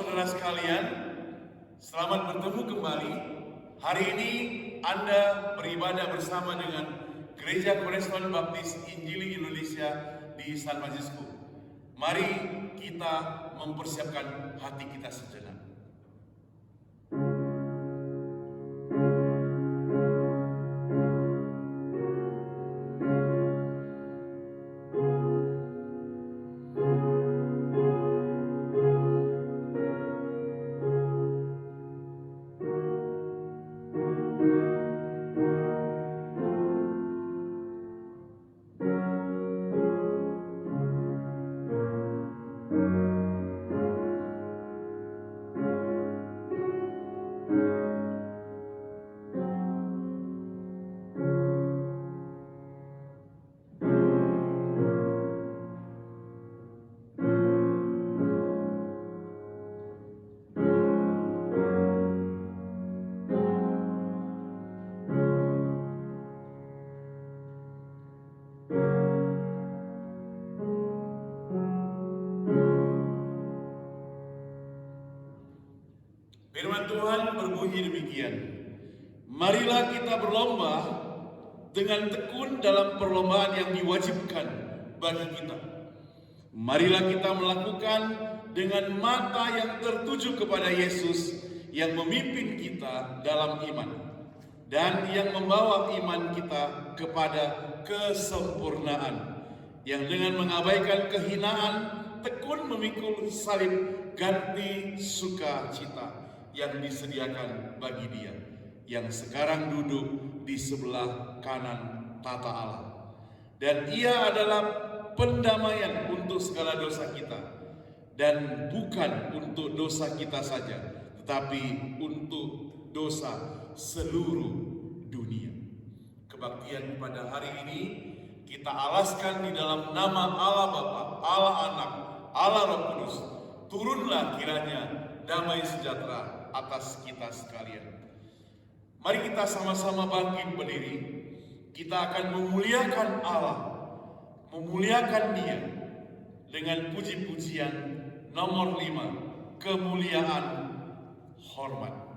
saudara sekalian, selamat bertemu kembali. Hari ini Anda beribadah bersama dengan Gereja Koresponden Baptis Injili Indonesia di San Francisco. Mari kita mempersiapkan hati kita sejenak. Firman Tuhan berbunyi demikian. Marilah kita berlomba dengan tekun dalam perlombaan yang diwajibkan bagi kita. Marilah kita melakukan dengan mata yang tertuju kepada Yesus yang memimpin kita dalam iman dan yang membawa iman kita kepada kesempurnaan, yang dengan mengabaikan kehinaan tekun memikul salib ganti sukacita yang disediakan bagi Dia yang sekarang duduk di sebelah kanan tata Allah. Dan Ia adalah pendamaian untuk segala dosa kita, dan bukan untuk dosa kita saja, tetapi untuk dosa seluruh dunia. Kebaktian pada hari ini kita alaskan di dalam nama Allah Bapa, Allah Anak, Allah Roh Kudus. Turunlah kiranya damai sejahtera atas kita sekalian. Mari kita sama-sama bangkit berdiri. Kita akan memuliakan Allah, memuliakan Dia dengan puji-pujian nomor 5, kemuliaan hormat.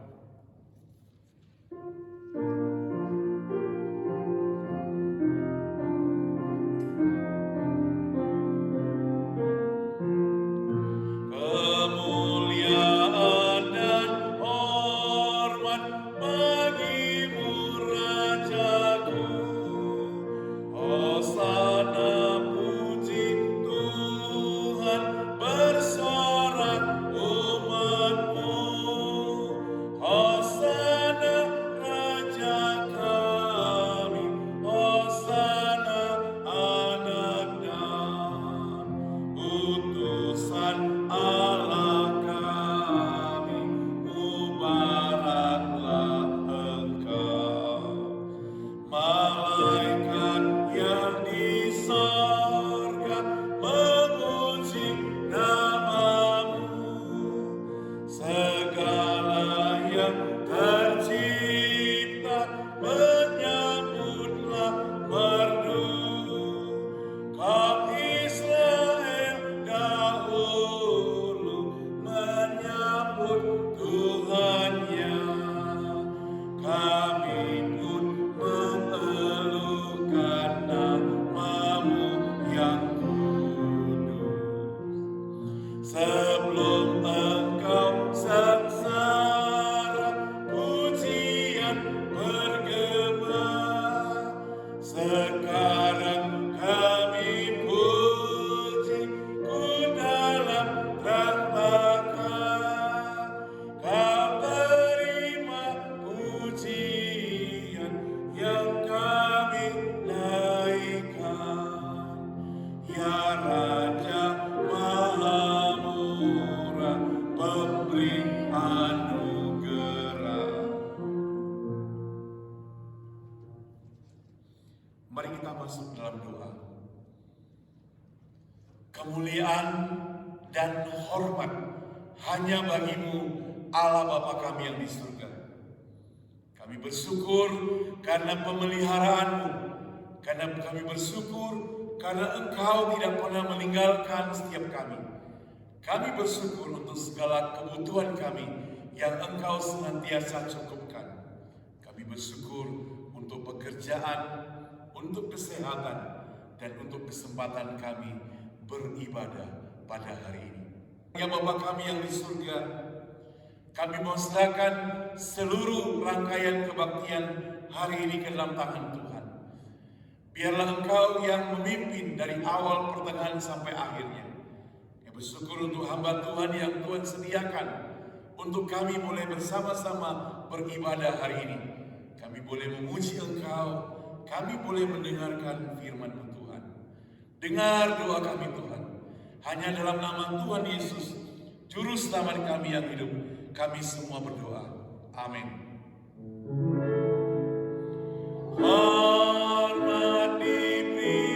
Mari kita masuk dalam doa. Kemuliaan dan hormat hanya bagi-Mu, Allah Bapa kami yang di surga. Kami bersyukur karena pemeliharaan-Mu, karena kami bersyukur karena Engkau tidak pernah meninggalkan setiap kami. Kami bersyukur untuk segala kebutuhan kami yang Engkau senantiasa cukupkan. Kami bersyukur untuk pekerjaan, untuk kesehatan, dan untuk kesempatan kami beribadah pada hari ini. Ya Bapa kami yang di surga, kami mau serahkan seluruh rangkaian kebaktian hari ini ke dalam tangan Tuhan. Biarlah Engkau yang memimpin dari awal pertengahan sampai akhirnya. Kami bersyukur untuk hamba Tuhan yang Tuhan sediakan untuk kami boleh bersama-sama beribadah hari ini. Kami boleh memuji Engkau, kami boleh mendengarkan firman Tuhan. Dengar doa kami Tuhan. Hanya dalam nama Tuhan Yesus, Juru Selamat kami yang hidup, kami semua berdoa. Amin. Hormat diberi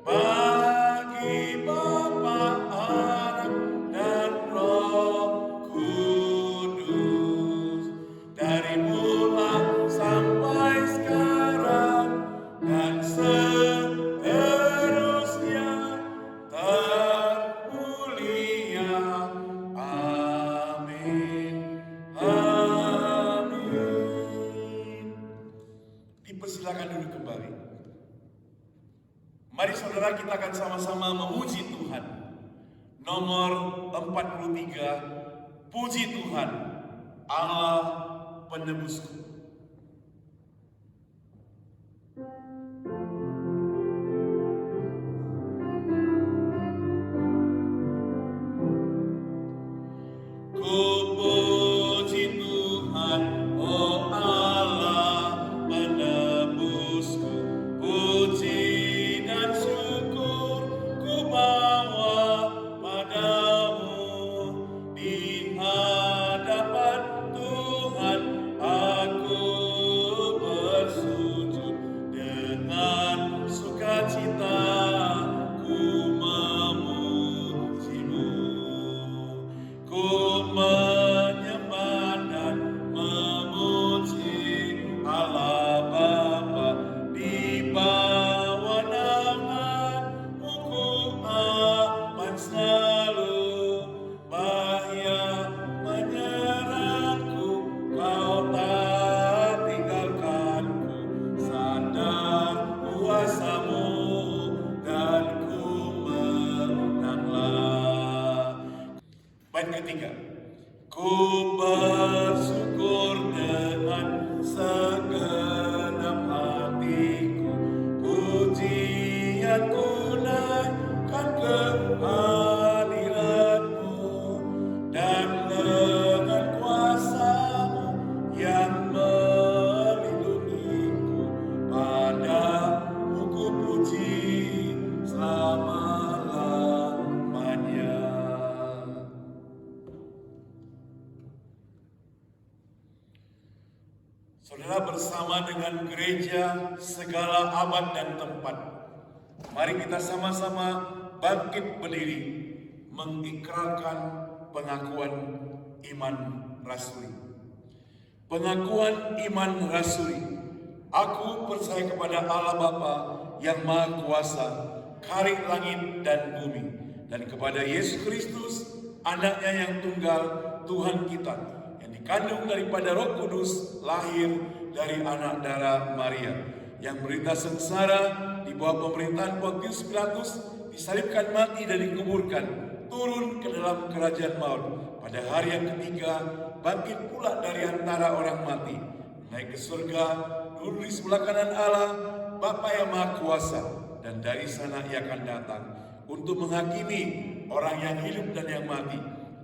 bagi Bapa, Anak, dan Roh Kudus, dari mula sampai sekarang dan seterusnya termulia. Amin. Amin. Dipersilakan duduk kembali. Mari saudara, kita akan sama-sama memuji Tuhan. Nomor 43, puji Tuhan, Allah penebusku. Ku puji Tuhan, oh Allah penebusku, puji dan syukur ku bawa padamu. Di hadapan Tuhan aku bersujud, dengan sukacita ku memujimu. Ku menyembah dan memuji Allah Bapa, di bawah naungan-Mu ku aman selalu. Bahaya menyerangku, Kau tak tinggalkanku. Sadar kuasa-Mu dan ku menanglah. Bait ketiga. Ku bersyukur dengan segenap hatiku, pujianku naikkan ke hadirat-Mu, dan dengan kuasa-Mu yang melindungiku, padamu ku puji selama-lamanya. Saudara, bersama dengan gereja segala abad dan tempat, mari kita sama-sama bangkit berdiri mengikrarkan pengakuan iman rasuli. Pengakuan iman rasuli. Aku percaya kepada Allah Bapa yang Maha Kuasa, Khalid langit dan bumi, dan kepada Yesus Kristus, Anaknya yang tunggal, Tuhan kita, dikandung daripada Roh Kudus, lahir dari anak darah Maria, yang menderita sengsara di bawah pemerintahan Pontius Pilatus, disalibkan, mati dan dikuburkan, turun ke dalam kerajaan maut, pada hari yang ketiga bangkit pula dari antara orang mati, naik ke surga, duduk di sebelah kanan Allah Bapa yang Maha Kuasa, dan dari sana Ia akan datang untuk menghakimi orang yang hidup dan yang mati.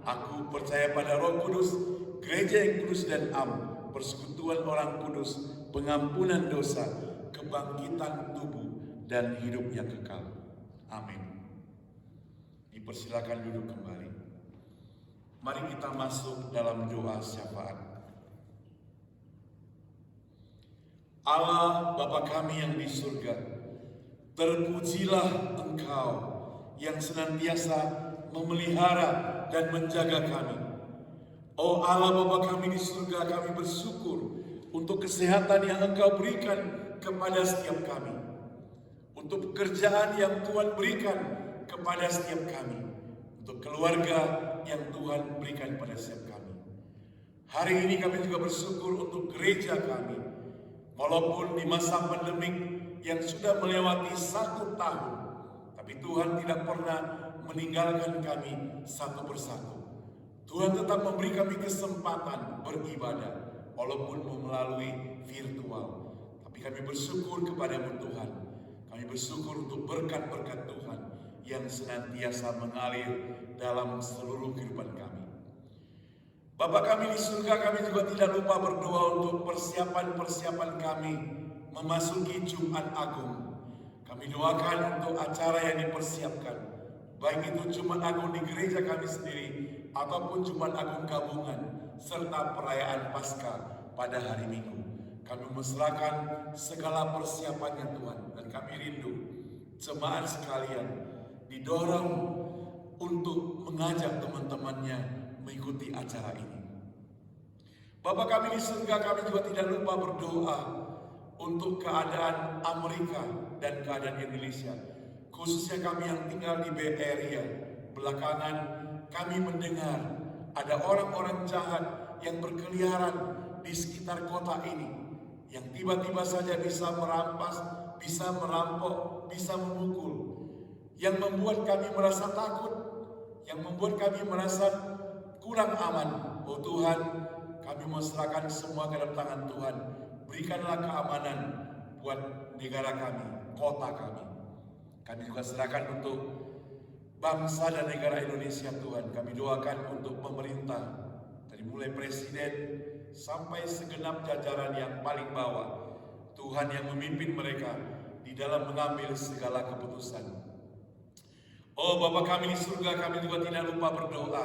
Aku percaya pada Roh Kudus, gereja yang kudus dan am, persekutuan orang kudus, pengampunan dosa, kebangkitan tubuh, dan hidup yang kekal. Amin. Dipersilakan duduk kembali. Mari kita masuk dalam doa syafaat. Allah Bapa kami yang di surga, terpujilah Engkau yang senantiasa memelihara dan menjaga kami. Oh Allah Bapa kami di surga, kami bersyukur untuk kesehatan yang Engkau berikan kepada setiap kami, untuk pekerjaan yang Tuhan berikan kepada setiap kami, untuk keluarga yang Tuhan berikan pada setiap kami. Hari ini kami juga bersyukur untuk gereja kami. Walaupun di masa pandemik yang sudah melewati 1 tahun, tapi Tuhan tidak pernah meninggalkan kami satu persatu. Tuhan tetap memberi kami kesempatan beribadah, walaupun melalui virtual. Tapi kami bersyukur kepada-Mu Tuhan. Kami bersyukur untuk berkat-berkat Tuhan yang senantiasa mengalir dalam seluruh kehidupan kami. Bapa kami di surga, kami juga tidak lupa berdoa untuk persiapan-persiapan kami memasuki Jumat Agung. Kami doakan untuk acara yang dipersiapkan, baik itu Jumat Agung di gereja kami sendiri ataupun Jumat Agung gabungan serta perayaan Paskah pada hari Minggu. Kami menyerahkan segala persiapannya Tuhan, dan kami rindu jemaat sekalian didorong untuk mengajak teman-temannya mengikuti acara ini. Bapa kami di surga, kami juga tidak lupa berdoa untuk keadaan Amerika dan keadaan Indonesia, khususnya kami yang tinggal di Bay Area. Belakangan kami mendengar ada orang-orang jahat yang berkeliaran di sekitar kota ini, yang tiba-tiba saja bisa merampas, bisa merampok, bisa memukul, yang membuat kami merasa takut, yang membuat kami merasa kurang aman. Oh Tuhan, kami menyerahkan semua ke dalam tangan Tuhan. Berikanlah keamanan buat negara kami, kota kami. Kami juga serahkan untuk bangsa dan negara Indonesia Tuhan. Kami doakan untuk pemerintah, dari mulai presiden sampai segenap jajaran yang paling bawah. Tuhan yang memimpin mereka di dalam mengambil segala keputusan. Oh Bapa kami di surga, kami juga tidak lupa berdoa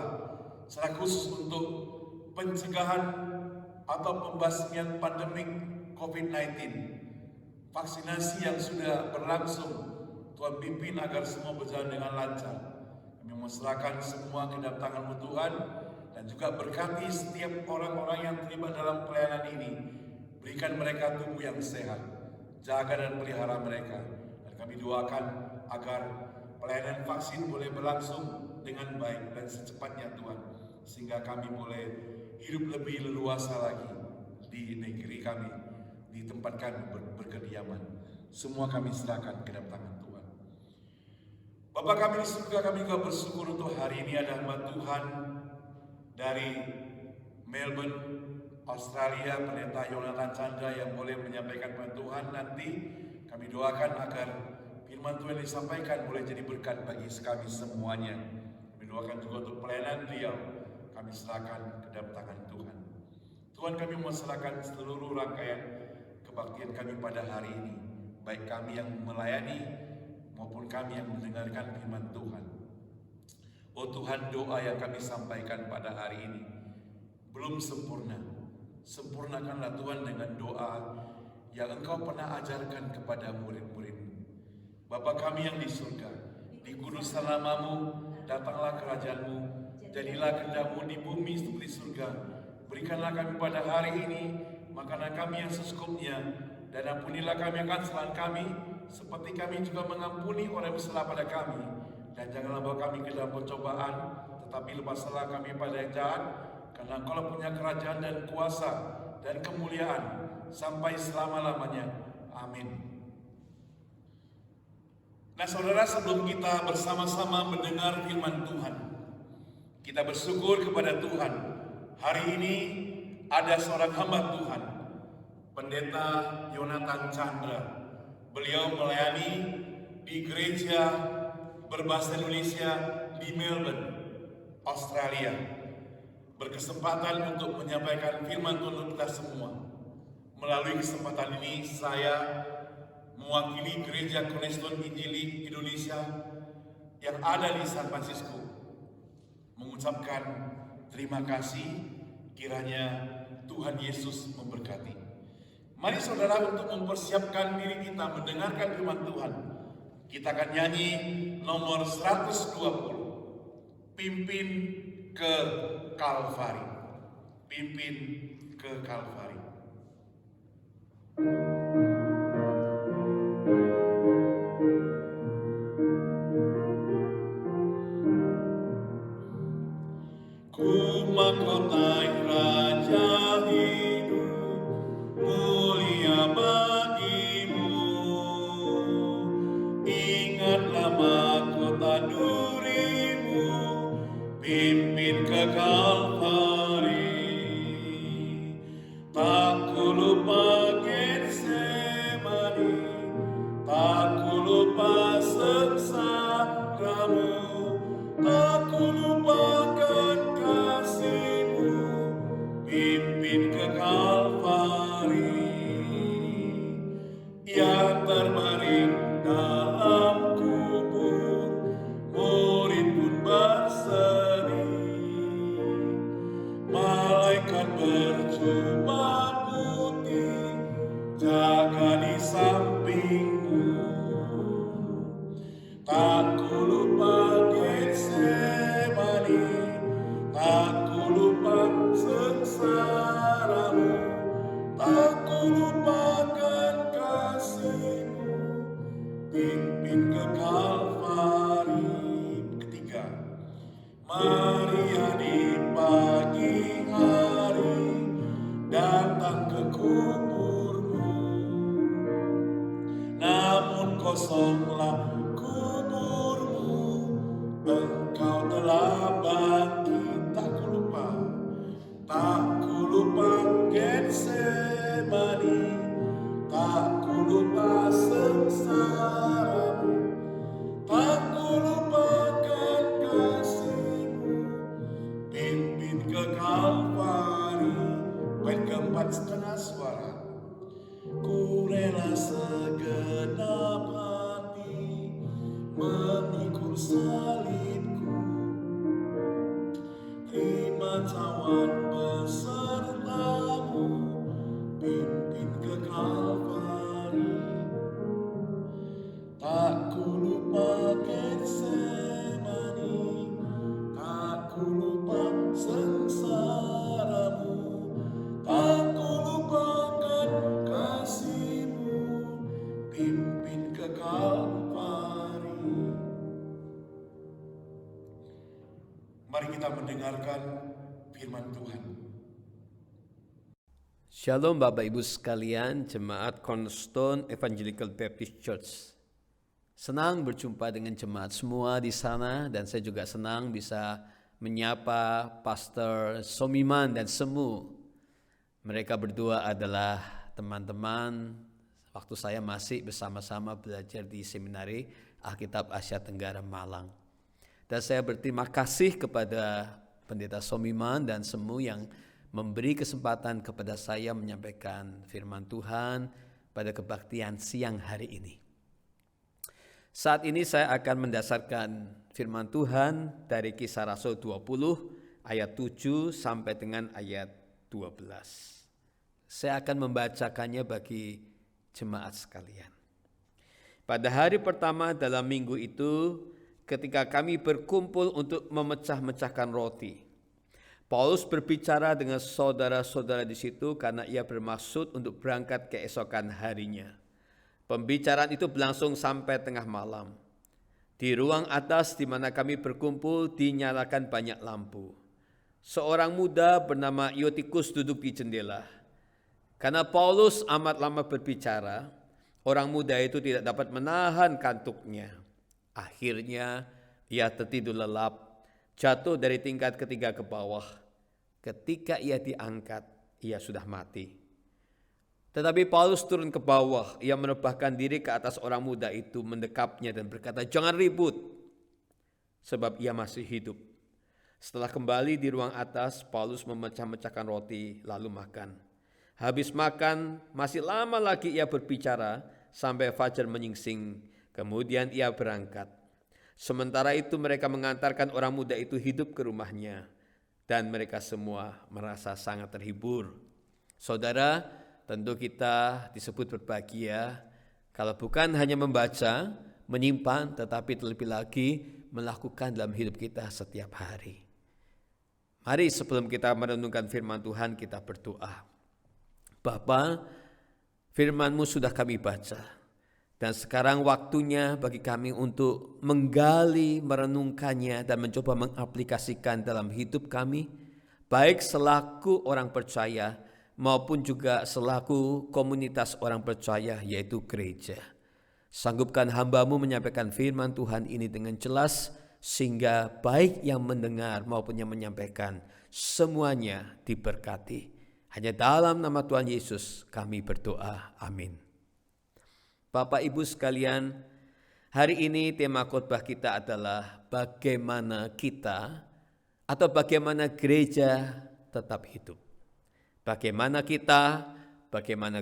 secara khusus untuk pencegahan atau pembasmian pandemik COVID-19. Vaksinasi yang sudah berlangsung, Tuhan pimpin agar semua berjalan dengan lancar. Kami menyerahkan semua ke dalam tangan-Mu Tuhan, dan juga berkati setiap orang-orang yang terlibat dalam pelayanan ini. Berikan mereka tubuh yang sehat, jaga dan pelihara mereka. Dan kami doakan agar pelayanan vaksin boleh berlangsung dengan baik dan secepatnya Tuhan, sehingga kami boleh hidup lebih leluasa lagi di negeri kami, di tempat kami berkediaman. Semua kami serahkan ke dalam tangan Tuhan. Bapa kami di surga, kami juga bersyukur untuk hari ini ada hamba Tuhan dari Melbourne, Australia, Pendeta Yonatan Chandra yang boleh menyampaikan firman Tuhan. Nanti kami doakan agar firman Tuhan disampaikan boleh jadi berkat bagi kami semuanya. Kami doakan juga untuk pelayanan beliau, kami serahkan ke dalam tangan Tuhan. Tuhan, kami menyerahkan seluruh rangkaian kebaktian kami pada hari ini, baik kami yang melayani maupun kami yang mendengarkan firman Tuhan. Oh Tuhan, doa yang kami sampaikan pada hari ini belum sempurna. Sempurnakanlah Tuhan dengan doa yang Engkau pernah ajarkan kepada murid-murid-Mu. Bapa kami yang di surga, dikuduskanlah namamu, datanglah kerajaan-Mu, jadilah kehendak-Mu di bumi seperti surga. Berikanlah kami pada hari ini makanan kami yang secukupnya, dan ampunilah kami akan kesalahan kami, seperti kami juga mengampuni orang yang bersalah pada kami. Dan janganlah bawa kami ke dalam pencobaan, tetapi lepaslah kami pada yang jahat, karena Engkau punya kerajaan dan kuasa dan kemuliaan sampai selama-lamanya. Amin. Nah saudara, sebelum kita bersama-sama mendengar firman Tuhan, kita bersyukur kepada Tuhan. Hari ini ada seorang hamba Tuhan, Pendeta Yonatan Chandra. Beliau melayani di gereja berbahasa Indonesia di Melbourne, Australia. Berkesempatan untuk menyampaikan firman Tuhan untuk kita semua. Melalui kesempatan ini saya mewakili Gereja Cornerstone Injili Indonesia yang ada di San Francisco mengucapkan terima kasih. Kiranya Tuhan Yesus memberkati. Mari saudara, untuk mempersiapkan diri kita mendengarkan firman Tuhan, kita akan nyanyi nomor 120, Pimpin ke Kalvari. Pimpin ke Kalvari. Ingatlah mahkota durimu, pimpin ke Kalvari. Tak ku lupa Getsemani, tak ku lupa sengsaramu, tak ku lupakan kasihmu, pimpin ke Kalvari. Ia terbaring dalam kubur, murid pun bersedih. Malaikat berjubah putih jaga di sampingmu. Tak ku lupa Getsemani, tak ku lupa sengsaramu, tak ku lupakan kasihmu, pimpin ke Kalvari. Ketiga, Maria di pagi hari datang ke kuburmu, namun kosonglah kuburmu, engkau telah bangkit. Tak ku lupa, tak ku lupa Getsemani, tak ku lupa sengsaramu, tak ku lupakan kasihmu, pimpin ke Kalvari. Bait keempat setengah suara. Ku rela segenap hati memikul salibku, terima cawan besertamu, pimpin ke Kalvari. Tak ku lupa Getsemani, tak ku lupa sengsaramu, tak ku lupakan kasihmu, pimpin ke Kalvari. Mari kita mendengarkan firman Tuhan. Shalom Bapak Ibu sekalian, Jemaat Cornerstone Evangelical Baptist Church. Senang berjumpa dengan jemaat semua di sana, dan saya juga senang bisa menyapa Pastor Somiman dan Semu. Mereka berdua adalah teman-teman waktu saya masih bersama-sama belajar di Seminari Alkitab Asia Tenggara Malang. Dan saya berterima kasih kepada Pendeta Somiman dan Semu yang memberi kesempatan kepada saya menyampaikan firman Tuhan pada kebaktian siang hari ini. Saat ini saya akan mendasarkan firman Tuhan dari Kisah Rasul 20 ayat 7 sampai dengan ayat 12. Saya akan membacakannya bagi jemaat sekalian. Pada hari pertama dalam minggu itu, ketika kami berkumpul untuk memecah-mecahkan roti, Paulus berbicara dengan saudara-saudara di situ karena ia bermaksud untuk berangkat keesokan harinya. Pembicaraan itu berlangsung sampai tengah malam. Di ruang atas di mana kami berkumpul dinyalakan banyak lampu. Seorang muda bernama Eutychus duduk di jendela. Karena Paulus amat lama berbicara, orang muda itu tidak dapat menahan kantuknya. Akhirnya ia tertidur lelap, jatuh dari tingkat ketiga ke bawah. Ketika ia diangkat, ia sudah mati. Tetapi Paulus turun ke bawah, ia merebahkan diri ke atas orang muda itu, mendekapnya dan berkata, "Jangan ribut, sebab ia masih hidup." Setelah kembali di ruang atas, Paulus memecah-mecahkan roti lalu makan. Habis makan, masih lama lagi ia berbicara sampai fajar menyingsing. Kemudian ia berangkat. Sementara itu mereka mengantarkan orang muda itu hidup ke rumahnya, dan mereka semua merasa sangat terhibur. Saudara, tentu kita disebut berbahagia kalau bukan hanya membaca, menyimpan, tetapi terlebih lagi melakukan dalam hidup kita setiap hari. Mari sebelum kita merenungkan firman Tuhan, kita berdoa. Bapa, firman-Mu sudah kami baca, dan sekarang waktunya bagi kami untuk menggali, merenungkannya, dan mencoba mengaplikasikan dalam hidup kami, baik selaku orang percaya maupun juga selaku komunitas orang percaya, yaitu gereja. Sanggupkan hamba-Mu menyampaikan firman Tuhan ini dengan jelas, sehingga baik yang mendengar maupun yang menyampaikan, semuanya diberkati. Hanya dalam nama Tuhan Yesus kami berdoa. Amin. Bapak Ibu sekalian, hari ini tema khotbah kita adalah bagaimana kita atau bagaimana gereja tetap hidup. Bagaimana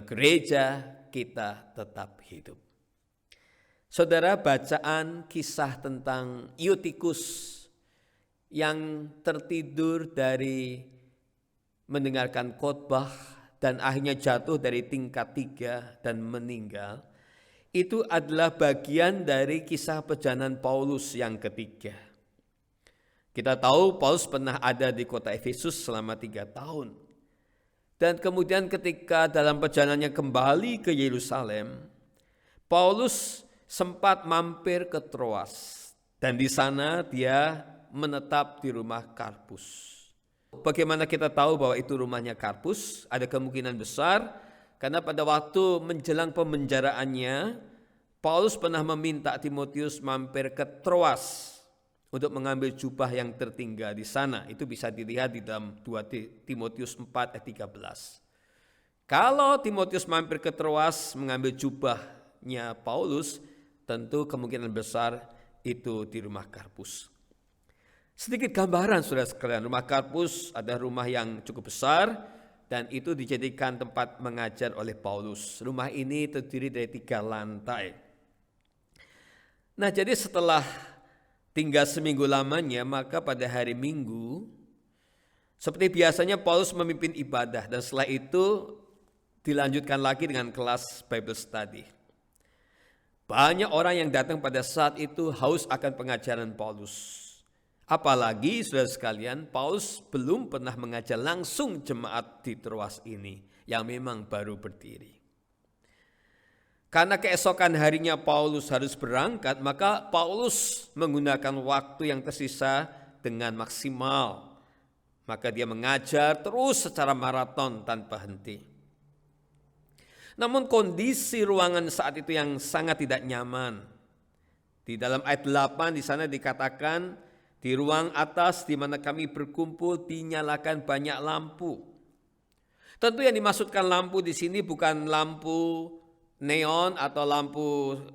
gereja kita tetap hidup. Saudara, bacaan kisah tentang Eutikus yang tertidur dari mendengarkan khotbah dan akhirnya jatuh dari tingkat 3 dan meninggal, itu adalah bagian dari kisah perjalanan Paulus yang ketiga. Kita tahu Paulus pernah ada di kota Efesus selama 3 tahun. Dan kemudian ketika dalam perjalanannya kembali ke Yerusalem, Paulus sempat mampir ke Troas, dan di sana dia menetap di rumah Karpus. Bagaimana kita tahu bahwa itu rumahnya Karpus? Ada kemungkinan besar karena pada waktu menjelang pemenjaraannya, Paulus pernah meminta Timotius mampir ke Troas untuk mengambil jubah yang tertinggal di sana. Itu bisa dilihat di dalam 2 Timotius 4 ayat 13. Kalau Timotius mampir ke Troas mengambil jubahnya Paulus, tentu kemungkinan besar itu di rumah Karpus. Sedikit gambaran saudara sekalian, rumah Karpus adalah rumah yang cukup besar dan itu dijadikan tempat mengajar oleh Paulus. Rumah ini terdiri dari 3 lantai. Nah, jadi setelah tinggal seminggu lamanya, maka pada hari Minggu, seperti biasanya Paulus memimpin ibadah dan setelah itu dilanjutkan lagi dengan kelas Bible study. Banyak orang yang datang pada saat itu haus akan pengajaran Paulus. Apalagi saudara sekalian, Paulus belum pernah mengajar langsung jemaat di Troas ini yang memang baru berdiri. Karena keesokan harinya Paulus harus berangkat, maka Paulus menggunakan waktu yang tersisa dengan maksimal. Maka dia mengajar terus secara maraton tanpa henti. Namun kondisi ruangan saat itu yang sangat tidak nyaman. Di dalam ayat 8 di sana dikatakan, di ruang atas di mana kami berkumpul dinyalakan banyak lampu. Tentu yang dimaksudkan lampu di sini bukan lampu neon atau lampu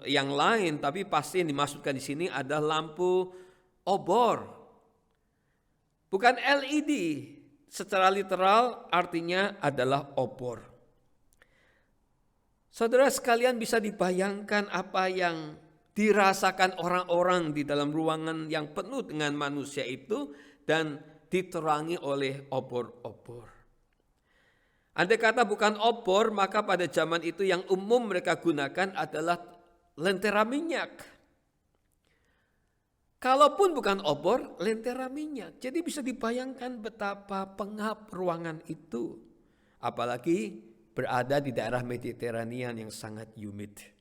yang lain, tapi pasti yang dimaksudkan di sini adalah lampu obor. Bukan LED, secara literal artinya adalah obor. Saudara sekalian, bisa dibayangkan apa yang dirasakan orang-orang di dalam ruangan yang penuh dengan manusia itu dan diterangi oleh obor-obor. Andai kata bukan obor, maka pada zaman itu yang umum mereka gunakan adalah lentera minyak. Kalaupun bukan obor, lentera minyak. Jadi bisa dibayangkan betapa pengap ruangan itu. Apalagi berada di daerah Mediterania yang sangat humid.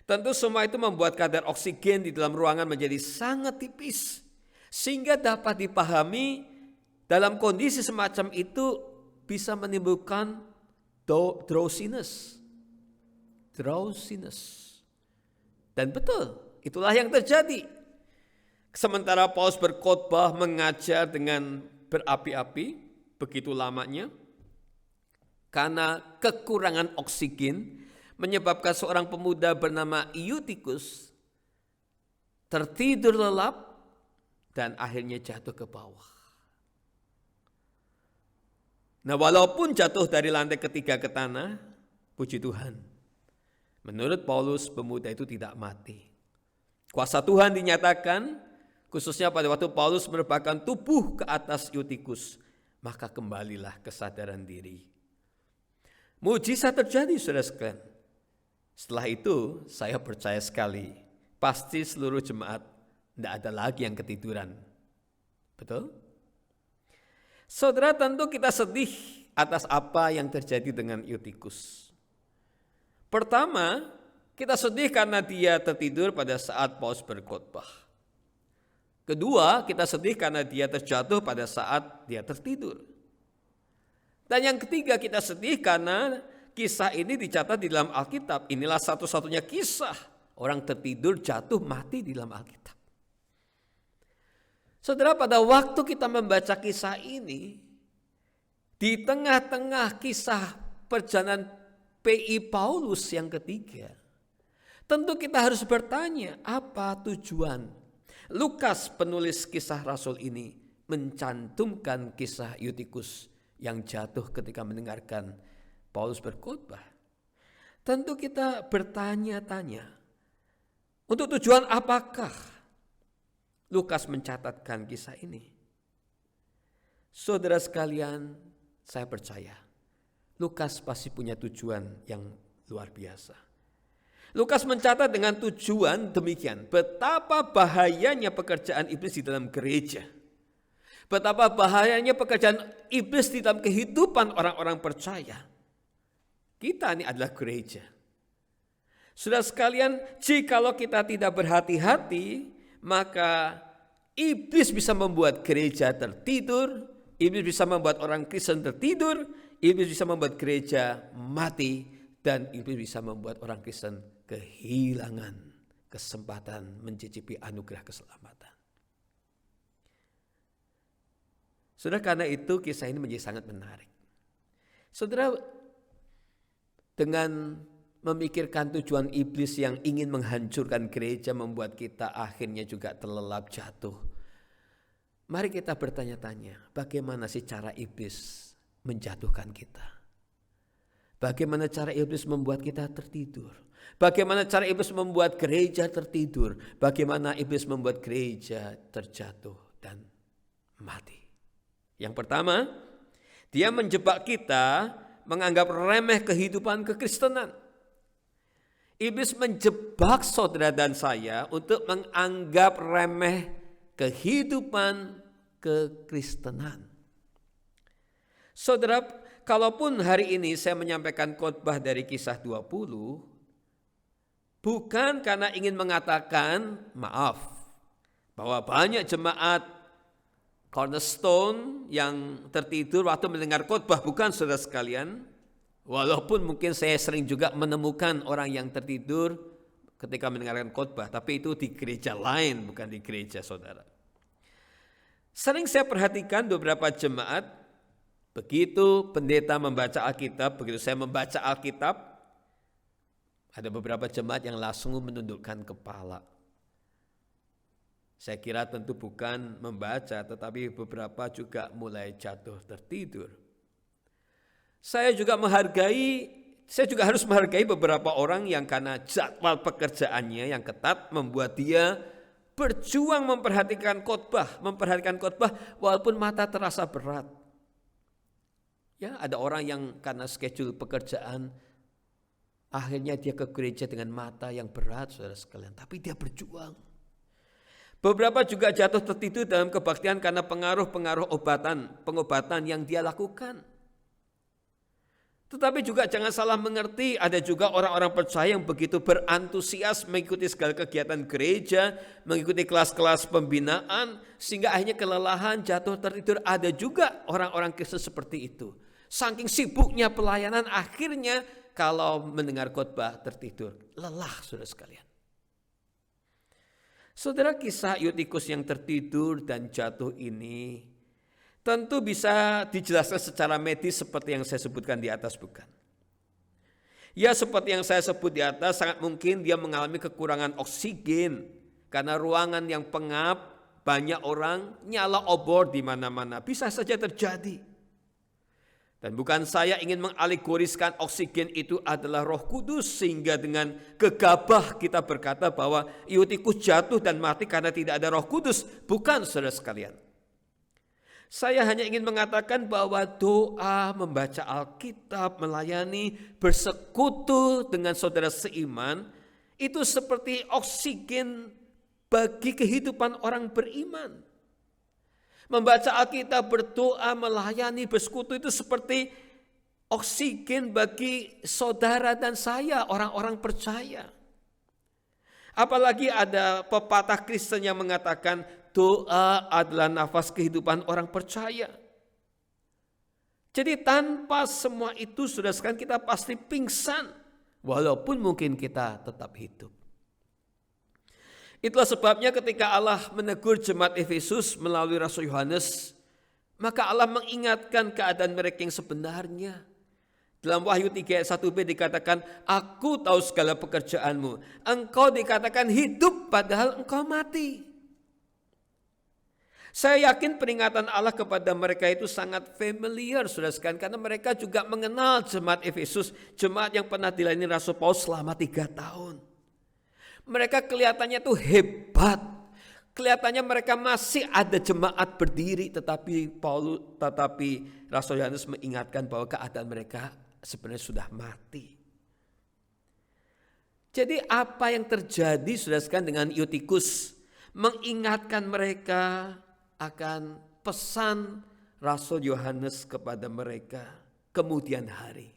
Tentu semua itu membuat kadar oksigen di dalam ruangan menjadi sangat tipis. Sehingga dapat dipahami dalam kondisi semacam itu bisa menimbulkan drowsiness. Dan betul, itulah yang terjadi. Sementara Paulus berkhotbah mengajar dengan berapi-api, begitu lamanya, karena kekurangan oksigen menyebabkan seorang pemuda bernama Eutikus tertidur lelap dan akhirnya jatuh ke bawah. Nah, walaupun jatuh dari lantai ketiga ke tanah, puji Tuhan, menurut Paulus pemuda itu tidak mati. Kuasa Tuhan dinyatakan, khususnya pada waktu Paulus merebahkan tubuh ke atas Eutikus, maka kembalilah kesadaran diri. Mujizat terjadi, saudara sekalian. Setelah itu saya percaya sekali, pasti seluruh jemaat tidak ada lagi yang ketiduran. Betul? Saudara, tentu kita sedih atas apa yang terjadi dengan Eutikus. Pertama, kita sedih karena dia tertidur pada saat Paulus berkhotbah. Kedua, kita sedih karena dia terjatuh pada saat dia tertidur. Dan yang ketiga, kita sedih karena kisah ini dicatat di dalam Alkitab. Inilah satu-satunya kisah orang tertidur jatuh mati di dalam Alkitab. Saudara, pada waktu kita membaca kisah ini, di tengah-tengah kisah perjalanan P.I. Paulus yang ketiga, tentu kita harus bertanya, apa tujuan Lukas penulis kisah Rasul ini mencantumkan kisah Eutikus yang jatuh ketika mendengarkan Paulus berkhotbah? Tentu kita bertanya-tanya, untuk tujuan apakah Lukas mencatatkan kisah ini? Saudara sekalian, saya percaya Lukas pasti punya tujuan yang luar biasa. Lukas mencatat dengan tujuan demikian, betapa bahayanya pekerjaan iblis di dalam gereja. Betapa bahayanya pekerjaan iblis di dalam kehidupan orang-orang percaya. Kita ini adalah gereja. Saudara sekalian, jikalau kita tidak berhati-hati, maka iblis bisa membuat gereja tertidur, iblis bisa membuat orang Kristen tertidur, iblis bisa membuat gereja mati, dan iblis bisa membuat orang Kristen kehilangan kesempatan mencicipi anugerah keselamatan. Saudara, karena itu kisah ini menjadi sangat menarik. Saudara, dengan memikirkan tujuan iblis yang ingin menghancurkan gereja, membuat kita akhirnya juga terlelap jatuh. Mari kita bertanya-tanya, bagaimana sih cara iblis menjatuhkan kita? Bagaimana cara iblis membuat kita tertidur? Bagaimana cara iblis membuat gereja tertidur? Bagaimana iblis membuat gereja terjatuh dan mati? Yang pertama, dia menjebak kita menganggap remeh kehidupan kekristenan. Iblis menjebak saudara dan saya untuk menganggap remeh kehidupan kekristenan. Saudara, kalaupun hari ini saya menyampaikan khotbah dari Kisah 20, bukan karena ingin mengatakan maaf bahwa banyak jemaat Cornerstone yang tertidur waktu mendengar khotbah, bukan saudara sekalian. Walaupun mungkin saya sering juga menemukan orang yang tertidur ketika mendengarkan khotbah, tapi itu di gereja lain, bukan di gereja saudara. Sering saya perhatikan beberapa jemaat, begitu pendeta membaca Alkitab, begitu saya membaca Alkitab, ada beberapa jemaat yang langsung menundukkan kepala. Saya kira tentu bukan membaca, tetapi beberapa juga mulai jatuh tertidur. Saya juga harus menghargai beberapa orang yang karena jadwal pekerjaannya yang ketat membuat dia berjuang memperhatikan khotbah walaupun mata terasa berat. Ya, ada orang yang karena schedule pekerjaan akhirnya dia ke gereja dengan mata yang berat, saudara sekalian, tapi dia berjuang. Beberapa juga jatuh tertidur dalam kebaktian karena pengaruh-pengaruh pengobatan yang dia lakukan. Tetapi juga jangan salah mengerti, ada juga orang-orang percaya yang begitu berantusias mengikuti segala kegiatan gereja, mengikuti kelas-kelas pembinaan, sehingga akhirnya kelelahan, jatuh tertidur. Ada juga orang-orang Kristen seperti itu. Saking sibuknya pelayanan, akhirnya kalau mendengar khotbah tertidur. Lelah, saudara sekalian. Saudara, kisah Eutikus yang tertidur dan jatuh ini tentu bisa dijelaskan secara medis seperti yang saya sebutkan di atas, bukan? Ya, seperti yang saya sebut di atas, sangat mungkin dia mengalami kekurangan oksigen karena ruangan yang pengap, banyak orang, nyala obor di mana-mana, bisa saja terjadi. Dan bukan saya ingin mengalegoriskan oksigen itu adalah Roh Kudus, sehingga dengan gegabah kita berkata bahwa Eutikus jatuh dan mati karena tidak ada Roh Kudus. Bukan, saudara sekalian. Saya hanya ingin mengatakan bahwa doa, membaca Alkitab, melayani, bersekutu dengan saudara seiman, itu seperti oksigen bagi kehidupan orang beriman. Membaca Alkitab, berdoa, melayani, bersekutu itu seperti oksigen bagi saudara dan saya, orang-orang percaya. Apalagi ada pepatah Kristen yang mengatakan doa adalah nafas kehidupan orang percaya. Jadi tanpa semua itu saudara sekalian kita pasti pingsan. Walaupun mungkin kita tetap hidup. Itulah sebabnya ketika Allah menegur jemaat Efesus melalui Rasul Yohanes, maka Allah mengingatkan keadaan mereka yang sebenarnya. Dalam Wahyu 3 ayat 1b dikatakan, aku tahu segala pekerjaanmu. Engkau dikatakan hidup padahal engkau mati. Saya yakin peringatan Allah kepada mereka itu sangat familiar, saudara sekalian, karena mereka juga mengenal jemaat Efesus, jemaat yang pernah dilayani Rasul Paulus selama 3 tahun. Mereka kelihatannya tuh hebat, kelihatannya mereka masih ada jemaat berdiri, tetapi Rasul Yohanes mengingatkan bahwa keadaan mereka sebenarnya sudah mati. Jadi apa yang terjadi, saudara sekalian, dengan Eutikus mengingatkan mereka akan pesan Rasul Yohanes kepada mereka kemudian hari.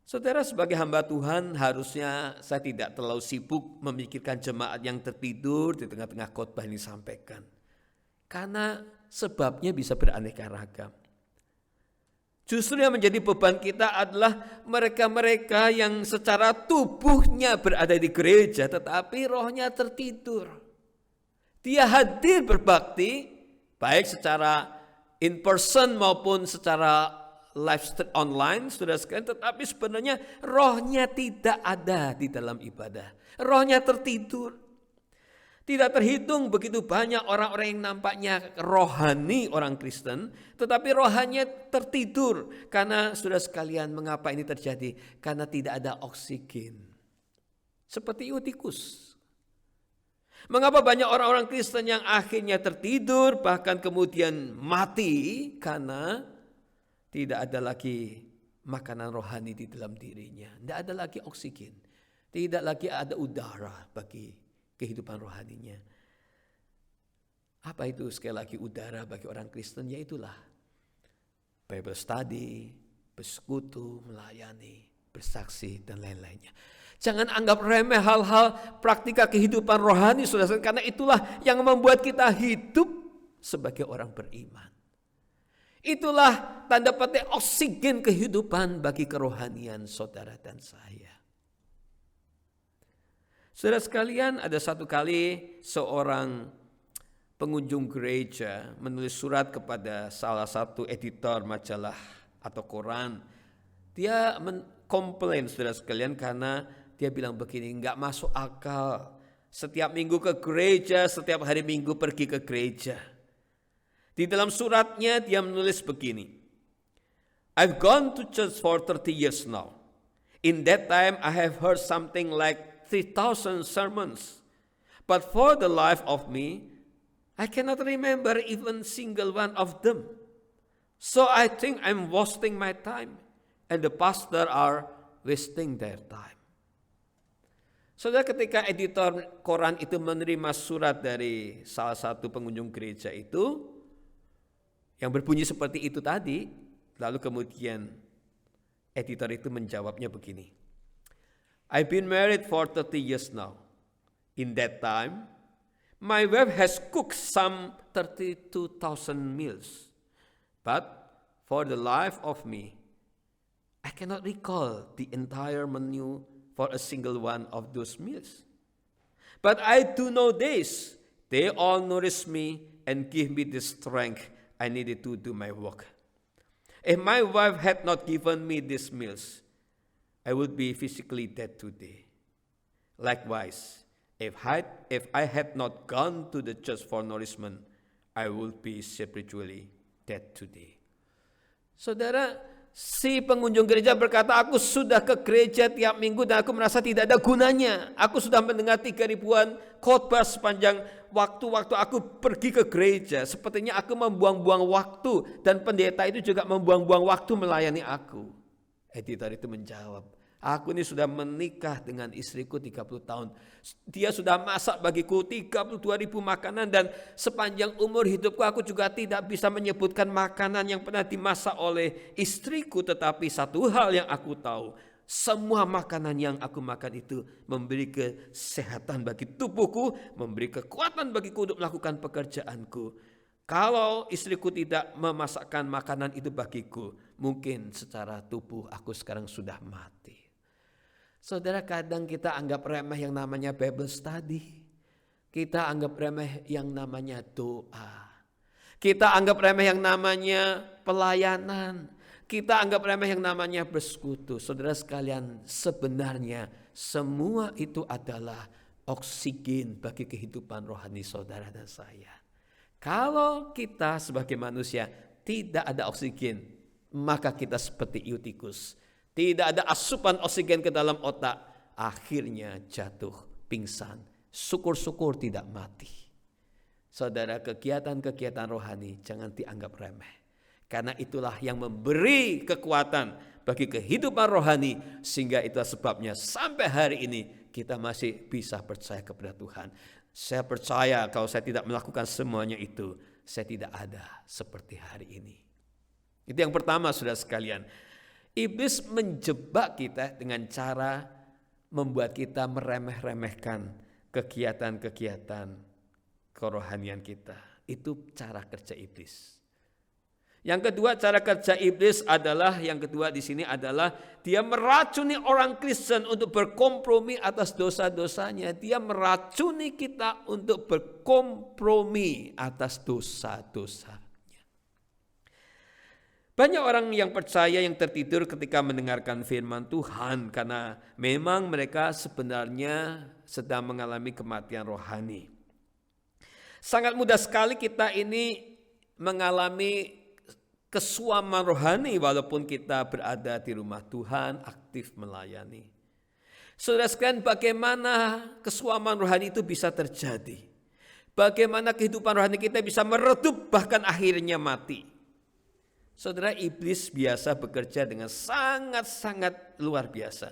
Saudara, sebagai hamba Tuhan harusnya saya tidak terlalu sibuk memikirkan jemaat yang tertidur di tengah-tengah khotbah ini disampaikan. Karena sebabnya bisa beraneka ragam. Justru yang menjadi beban kita adalah mereka-mereka yang secara tubuhnya berada di gereja tetapi rohnya tertidur. Dia hadir berbakti baik secara in person maupun secara live stream online, saudara sekalian, tetapi sebenarnya rohnya tidak ada di dalam ibadah. Rohnya tertidur. Tidak terhitung begitu banyak orang-orang yang nampaknya rohani orang Kristen, tetapi rohanya tertidur. Karena saudara sekalian, mengapa ini terjadi? Karena tidak ada oksigen. Seperti Eutikus. Mengapa banyak orang-orang Kristen yang akhirnya tertidur bahkan kemudian mati? Karena tidak ada lagi makanan rohani di dalam dirinya. Tidak ada lagi oksigen. Tidak lagi ada udara bagi kehidupan rohaninya. Apa itu sekali lagi udara bagi orang Kristen? Yaitulah Bible study, bersekutu, melayani, bersaksi, dan lain-lainnya. Jangan anggap remeh hal-hal praktika kehidupan rohani, saudara, karena itulah yang membuat kita hidup sebagai orang beriman. Itulah tanda petik oksigen kehidupan bagi kerohanian saudara dan saya. Saudara sekalian, ada satu kali seorang pengunjung gereja menulis surat kepada salah satu editor majalah atau koran. Dia komplain, saudara sekalian, karena dia bilang begini, enggak masuk akal. Setiap minggu ke gereja, setiap hari minggu pergi ke gereja. Di dalam suratnya dia menulis begini, I've gone to church for 30 years now. In that time I have heard something like 3,000 sermons. But for the life of me, I cannot remember even single one of them. So I think I'm wasting my time. And the pastor are wasting their time. Saudara, ketika editor koran itu menerima surat dari salah satu pengunjung gereja itu, yang berbunyi seperti itu tadi, lalu kemudian editor itu menjawabnya begini, I've been married for 30 years now. In that time, my wife has cooked some 32,000 meals. But for the life of me, I cannot recall the entire menu for a single one of those meals. But I do know this, they all nourish me and give me the strength I needed to do my work. If my wife had not given me these meals, I would be physically dead today. Likewise, if I had not gone to the church for nourishment, I would be spiritually dead today. Saudara, si pengunjung gereja berkata, aku sudah ke gereja tiap minggu dan aku merasa tidak ada gunanya. Aku sudah mendengar 3.000-an khotbah sepanjang waktu-waktu aku pergi ke gereja. Sepertinya aku membuang-buang waktu dan pendeta itu juga membuang-buang waktu melayani aku. Editor itu menjawab, aku ini sudah menikah dengan istriku 30 tahun. Dia sudah masak bagiku 32.000 makanan dan sepanjang umur hidupku aku juga tidak bisa menyebutkan makanan yang pernah dimasak oleh istriku. Tetapi satu hal yang aku tahu, semua makanan yang aku makan itu memberi kesehatan bagi tubuhku, memberi kekuatan bagiku untuk melakukan pekerjaanku. Kalau istriku tidak memasakkan makanan itu bagiku, mungkin secara tubuh aku sekarang sudah mati. Saudara, kadang kita anggap remeh yang namanya Bible study. Kita anggap remeh yang namanya doa. Kita anggap remeh yang namanya pelayanan. Kita anggap remeh yang namanya bersekutu. Saudara sekalian, sebenarnya semua itu adalah oksigen bagi kehidupan rohani saudara dan saya. Kalau kita sebagai manusia tidak ada oksigen, maka kita seperti Eutikus. Tidak ada asupan oksigen ke dalam otak, akhirnya jatuh pingsan. Syukur-syukur tidak mati. Saudara, kegiatan-kegiatan rohani jangan dianggap remeh. Karena itulah yang memberi kekuatan bagi kehidupan rohani, sehingga itulah sebabnya sampai hari ini kita masih bisa percaya kepada Tuhan. Saya percaya kalau saya tidak melakukan semuanya itu, saya tidak ada seperti hari ini. Itu yang pertama, saudara sekalian. Iblis menjebak kita dengan cara membuat kita meremeh-remehkan kegiatan-kegiatan kerohanian kita. Itu cara kerja iblis. Yang kedua, cara kerja iblis adalah, yang kedua di sini adalah dia meracuni orang Kristen untuk berkompromi atas dosa-dosanya. Dia meracuni kita untuk berkompromi atas dosa-dosanya. Banyak orang yang percaya yang tertidur ketika mendengarkan firman Tuhan karena memang mereka sebenarnya sedang mengalami kematian rohani. Sangat mudah sekali kita ini mengalami kesuaman rohani walaupun kita berada di rumah Tuhan, aktif melayani. Saudara sekalian, bagaimana kesuaman rohani itu bisa terjadi? Bagaimana kehidupan rohani kita bisa meredup bahkan akhirnya mati? Saudara, iblis biasa bekerja dengan sangat-sangat luar biasa.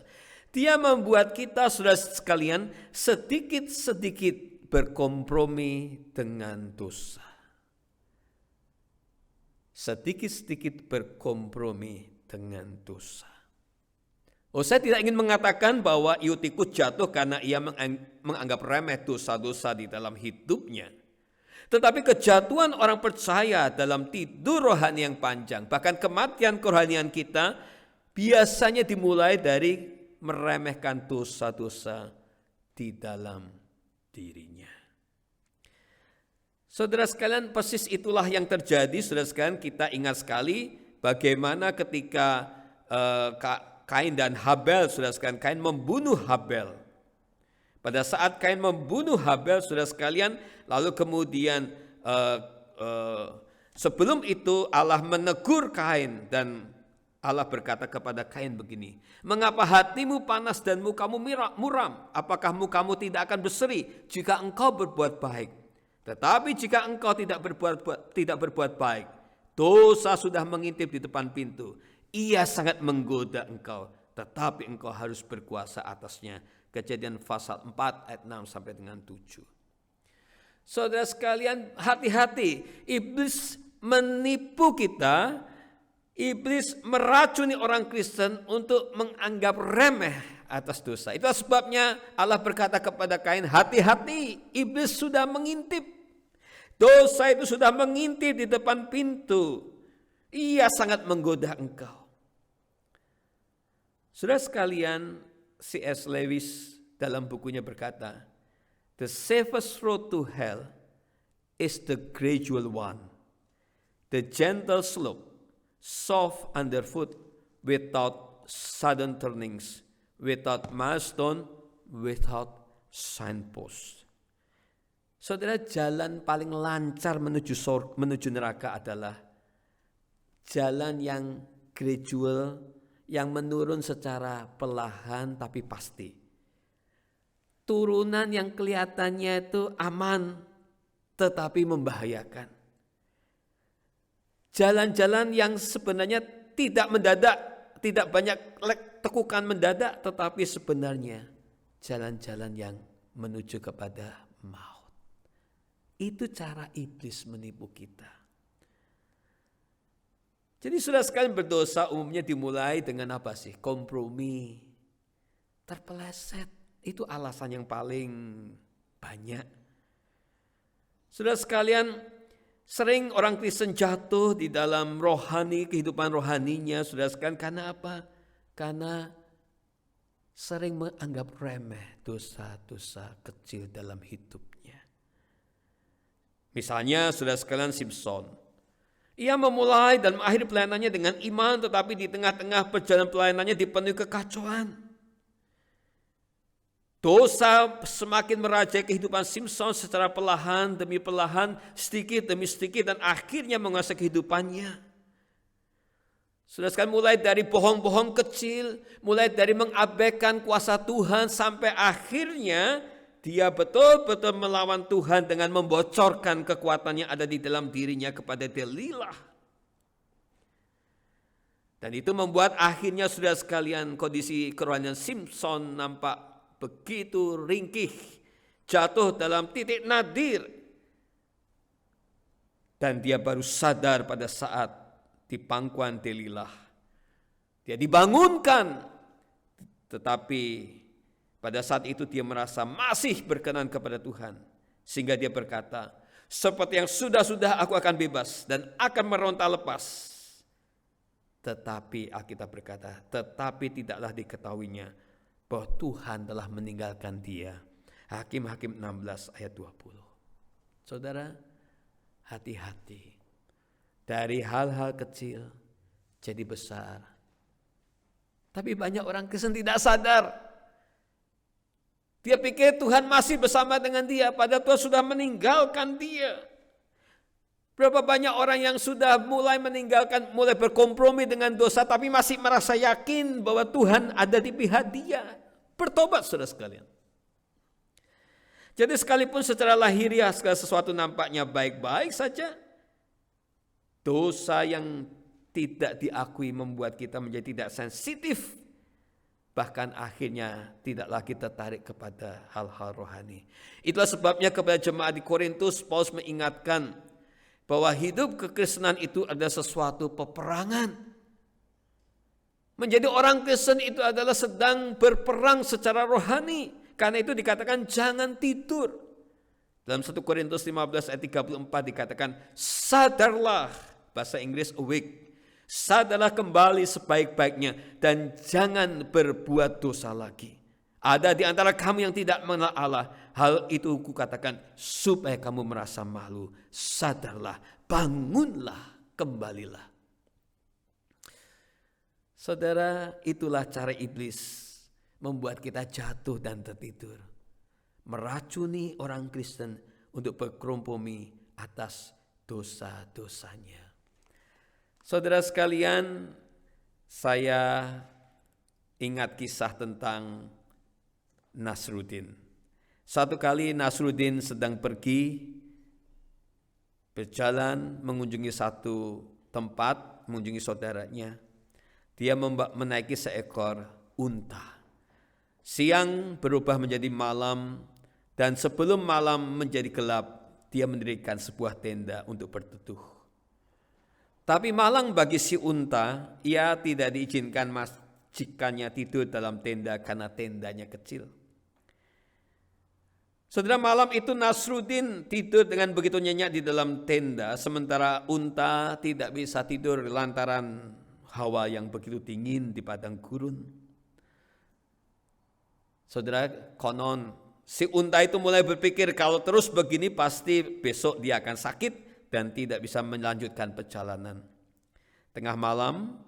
Dia membuat kita, saudara sekalian, sedikit-sedikit berkompromi dengan dosa. Sedikit-sedikit berkompromi dengan dosa. Saya tidak ingin mengatakan bahwa Eutikus jatuh karena ia menganggap remeh dosa-dosa di dalam hidupnya. Tetapi kejatuhan orang percaya dalam tidur rohani yang panjang, bahkan kematian kerohanian kita, biasanya dimulai dari meremehkan dosa-dosa di dalam dirinya. Saudara sekalian, persis itulah yang terjadi. Saudara sekalian, kita ingat sekali bagaimana ketika Kain dan Habel, saudara sekalian, Kain membunuh Habel. Pada saat Kain membunuh Habel, saudara sekalian, lalu kemudian sebelum itu Allah menegur Kain dan Allah berkata kepada Kain begini, "Mengapa hatimu panas dan mukamu muram? Apakah mukamu tidak akan berseri jika engkau berbuat baik? Tetapi jika engkau tidak berbuat baik, dosa sudah mengintip di depan pintu. Ia sangat menggoda engkau, tetapi engkau harus berkuasa atasnya." Kejadian pasal 4 ayat 6 sampai dengan 7. Saudara sekalian, hati-hati. Iblis menipu kita. Iblis meracuni orang Kristen untuk menganggap remeh atas dosa. Itulah sebabnya Allah berkata kepada Kain, hati-hati, iblis sudah mengintip. Dosa itu sudah mengintip di depan pintu. Ia sangat menggoda engkau. Saudara sekalian, C.S. Lewis dalam bukunya berkata, "The safest road to hell is the gradual one. The gentle slope, soft underfoot, without sudden turnings, without milestone, without signpost." Saudara, jalan paling lancar menuju neraka adalah jalan yang gradual, yang menurun secara perlahan tapi pasti. Turunan yang kelihatannya itu aman tetapi membahayakan. Jalan-jalan yang sebenarnya tidak mendadak, tidak banyak tekukan mendadak, tetapi sebenarnya jalan-jalan yang menuju kepada maut. Itu cara iblis menipu kita. Jadi saudara sekalian, berdosa umumnya dimulai dengan apa sih? Kompromi. Terpeleset. Itu alasan yang paling banyak. Saudara sekalian, Sering orang Kristen jatuh di dalam rohani, kehidupan rohaninya, saudara sekalian, karena apa? Karena sering menganggap remeh dosa-dosa kecil dalam hidupnya. Misalnya saudara sekalian Simpson, ia memulai dan mengakhiri pelayanannya dengan iman, tetapi di tengah-tengah perjalanan pelayanannya dipenuhi kekacauan. Dosa semakin merajai kehidupan Simpson secara perlahan demi perlahan, sedikit demi sedikit, dan akhirnya menguasai kehidupannya. Sudah sekalian, mulai dari bohong-bohong kecil, mulai dari mengabaikan kuasa Tuhan, sampai akhirnya dia betul-betul melawan Tuhan dengan membocorkan kekuatannya ada di dalam dirinya kepada Delilah. Dan itu membuat akhirnya saudara sekalian kondisi kerohanian Simpson nampak begitu ringkih, jatuh dalam titik nadir. Dan dia baru sadar pada saat di pangkuan Delilah. Dia dibangunkan, tetapi pada saat itu dia merasa masih berkenan kepada Tuhan. Sehingga dia berkata, seperti yang sudah-sudah aku akan bebas dan akan meronta lepas. Tetapi Alkitab berkata, tetapi tidaklah diketahuinya bahwa Tuhan telah meninggalkan dia. Hakim-Hakim 16 ayat 20. Saudara, hati-hati. Dari hal-hal kecil jadi besar. Tapi banyak orang Kristen tidak sadar. Dia pikir Tuhan masih bersama dengan dia, padahal Tuhan sudah meninggalkan dia. Berapa banyak orang yang sudah mulai meninggalkan, mulai berkompromi dengan dosa, tapi masih merasa yakin bahwa Tuhan ada di pihak dia. Bertobat saudara sekalian. Jadi sekalipun secara lahiriah segala sesuatu nampaknya baik-baik saja, dosa yang tidak diakui membuat kita menjadi tidak sensitif. Bahkan akhirnya tidak lagi tertarik kepada hal-hal rohani. Itulah sebabnya kepada jemaat di Korintus, Paulus mengingatkan bahwa hidup kekristenan itu adalah sesuatu peperangan. Menjadi orang Kristen itu adalah sedang berperang secara rohani. Karena itu dikatakan jangan tidur. Dalam 1 Korintus 15 ayat 34 dikatakan sadarlah, bahasa Inggris awake. Sadarlah kembali sebaik-baiknya dan jangan berbuat dosa lagi. Ada di antara kamu yang tidak mengenal Allah. Hal itu kukatakan supaya kamu merasa malu. Sadarlah, bangunlah, kembalilah. Saudara, itulah cara iblis membuat kita jatuh dan tertidur. Meracuni orang Kristen untuk berkompromi atas dosa-dosanya. Saudara sekalian, saya ingat kisah tentang Nasruddin. Satu kali Nasruddin sedang pergi berjalan mengunjungi satu tempat, mengunjungi saudaranya. Dia menaiki seekor unta. Siang berubah menjadi malam dan sebelum malam menjadi gelap, dia mendirikan sebuah tenda untuk berteduh. Tapi malang bagi si unta, ia tidak diizinkan majikannya tidur dalam tenda karena tendanya kecil. Saudara, malam itu Nasruddin tidur dengan begitu nyenyak di dalam tenda, sementara unta tidak bisa tidur lantaran hawa yang begitu dingin di padang gurun. Saudara, konon si unta itu mulai berpikir kalau terus begini pasti besok dia akan sakit dan tidak bisa melanjutkan perjalanan. Tengah malam,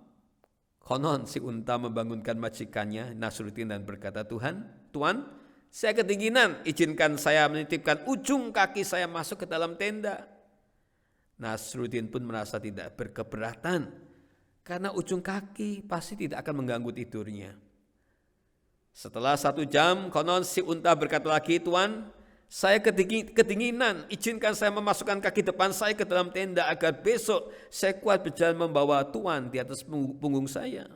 konon si unta membangunkan majikannya Nasruddin dan berkata, Tuan, saya kedinginan, izinkan saya menitipkan ujung kaki saya masuk ke dalam tenda. Nasruddin pun merasa tidak berkeberatan, karena ujung kaki pasti tidak akan mengganggu tidurnya. Setelah 1 jam, konon si unta berkata lagi, Tuan, saya kedinginan, izinkan saya memasukkan kaki depan saya ke dalam tenda agar besok saya kuat berjalan membawa Tuan di atas punggung saya.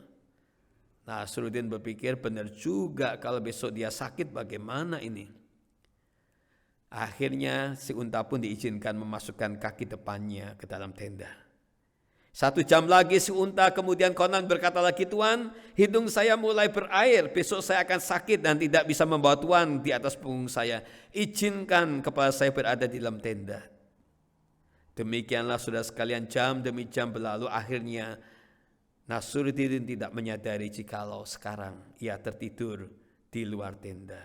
Nasruddin berpikir benar juga kalau besok dia sakit bagaimana ini. Akhirnya si unta pun diizinkan memasukkan kaki depannya ke dalam tenda. 1 jam lagi si unta kemudian konon berkata lagi, Tuan, hidung saya mulai berair, besok saya akan sakit dan tidak bisa membawa Tuan di atas punggung saya. Izinkan kepala saya berada di dalam tenda. Demikianlah saudara sekalian, jam demi jam berlalu, akhirnya Nasruddin tidak menyadari jikalau sekarang ia tertidur di luar tenda.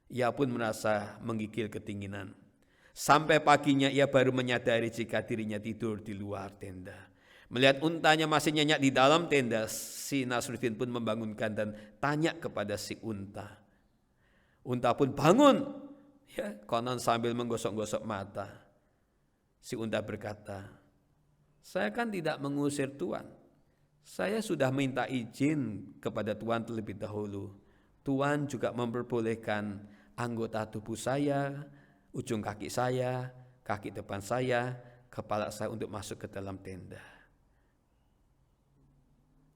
Ia pun merasa menggigil kedinginan. Sampai paginya ia baru menyadari jika dirinya tidur di luar tenda. Melihat untanya masih nyenyak di dalam tenda, si Nasruddin pun membangunkan dan tanya kepada si unta. Unta pun bangun, ya, konon sambil menggosok-gosok mata. Si unta berkata, "Saya kan tidak mengusir Tuan. Saya sudah minta izin kepada Tuan terlebih dahulu. Tuan juga memperbolehkan anggota tubuh saya, ujung kaki saya, kaki depan saya, kepala saya untuk masuk ke dalam tenda."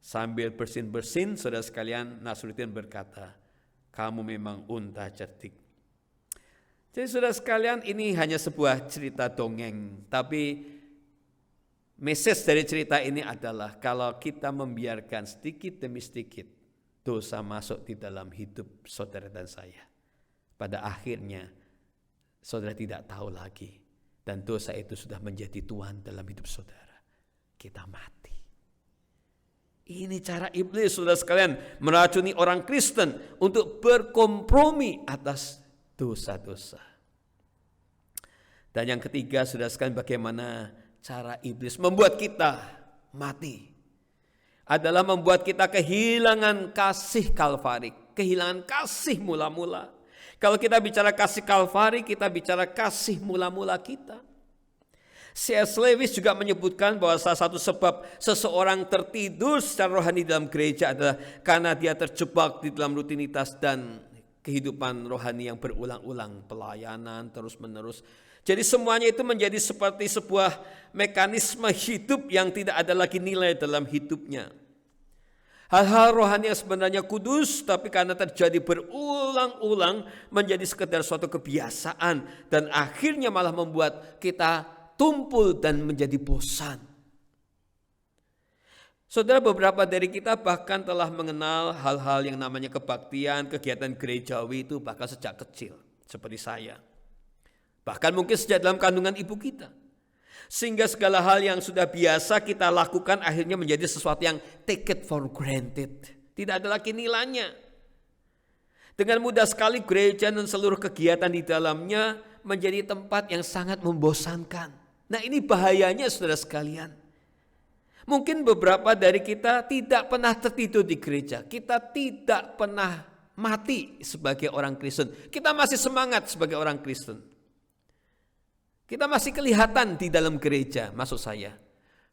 Sambil bersin-bersin, saudara sekalian, Nasruddin berkata, "Kamu memang unta cerdik." Jadi saudara sekalian, ini hanya sebuah cerita dongeng, tapi message dari cerita ini adalah kalau kita membiarkan sedikit demi sedikit dosa masuk di dalam hidup saudara dan saya, pada akhirnya saudara tidak tahu lagi dan dosa itu sudah menjadi tuan dalam hidup saudara. Kita mati. Ini cara iblis, saudara sekalian, meracuni orang Kristen untuk berkompromi atas dosa-dosa. Dan yang ketiga, saudara sekalian, bagaimana cara iblis membuat kita mati, adalah membuat kita kehilangan kasih Kalvari, kehilangan kasih mula-mula. Kalau kita bicara kasih Kalvari, kita bicara kasih mula-mula kita. C.S. Lewis juga menyebutkan bahwa salah satu sebab seseorang tertidur secara rohani dalam gereja adalah karena dia terjebak di dalam rutinitas dan kehidupan rohani yang berulang-ulang, pelayanan terus-menerus. Jadi semuanya itu menjadi seperti sebuah mekanisme hidup yang tidak ada lagi nilai dalam hidupnya. Hal-hal rohani yang sebenarnya kudus, tapi karena terjadi berulang-ulang menjadi sekedar suatu kebiasaan dan akhirnya malah membuat kita tumpul dan menjadi bosan. Saudara, beberapa dari kita bahkan telah mengenal hal-hal yang namanya kebaktian, kegiatan gerejawi itu bahkan sejak kecil, seperti saya. Bahkan mungkin sejak dalam kandungan ibu kita. Sehingga segala hal yang sudah biasa kita lakukan akhirnya menjadi sesuatu yang take it for granted. Tidak ada lagi nilainya. Dengan mudah sekali gereja dan seluruh kegiatan di dalamnya menjadi tempat yang sangat membosankan. Nah, ini bahayanya saudara sekalian. Mungkin beberapa dari kita tidak pernah tertidur di gereja. Kita tidak pernah mati sebagai orang Kristen. Kita masih semangat sebagai orang Kristen. Kita masih kelihatan di dalam gereja, maksud saya.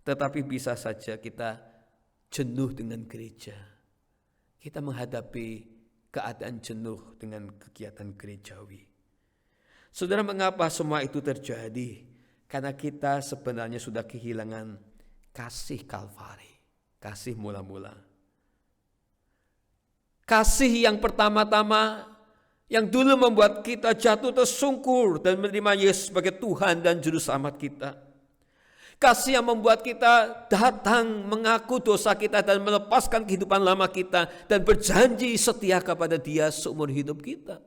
Tetapi bisa saja kita jenuh dengan gereja. Kita menghadapi keadaan jenuh dengan kegiatan gerejawi. Saudara, mengapa semua itu terjadi? Karena kita sebenarnya sudah kehilangan kasih Kalvari, kasih mula-mula. Kasih yang pertama-tama, yang dulu membuat kita jatuh tersungkur dan menerima Yesus sebagai Tuhan dan Juru Selamat kita. Kasih yang membuat kita datang mengaku dosa kita dan melepaskan kehidupan lama kita dan berjanji setia kepada Dia seumur hidup kita.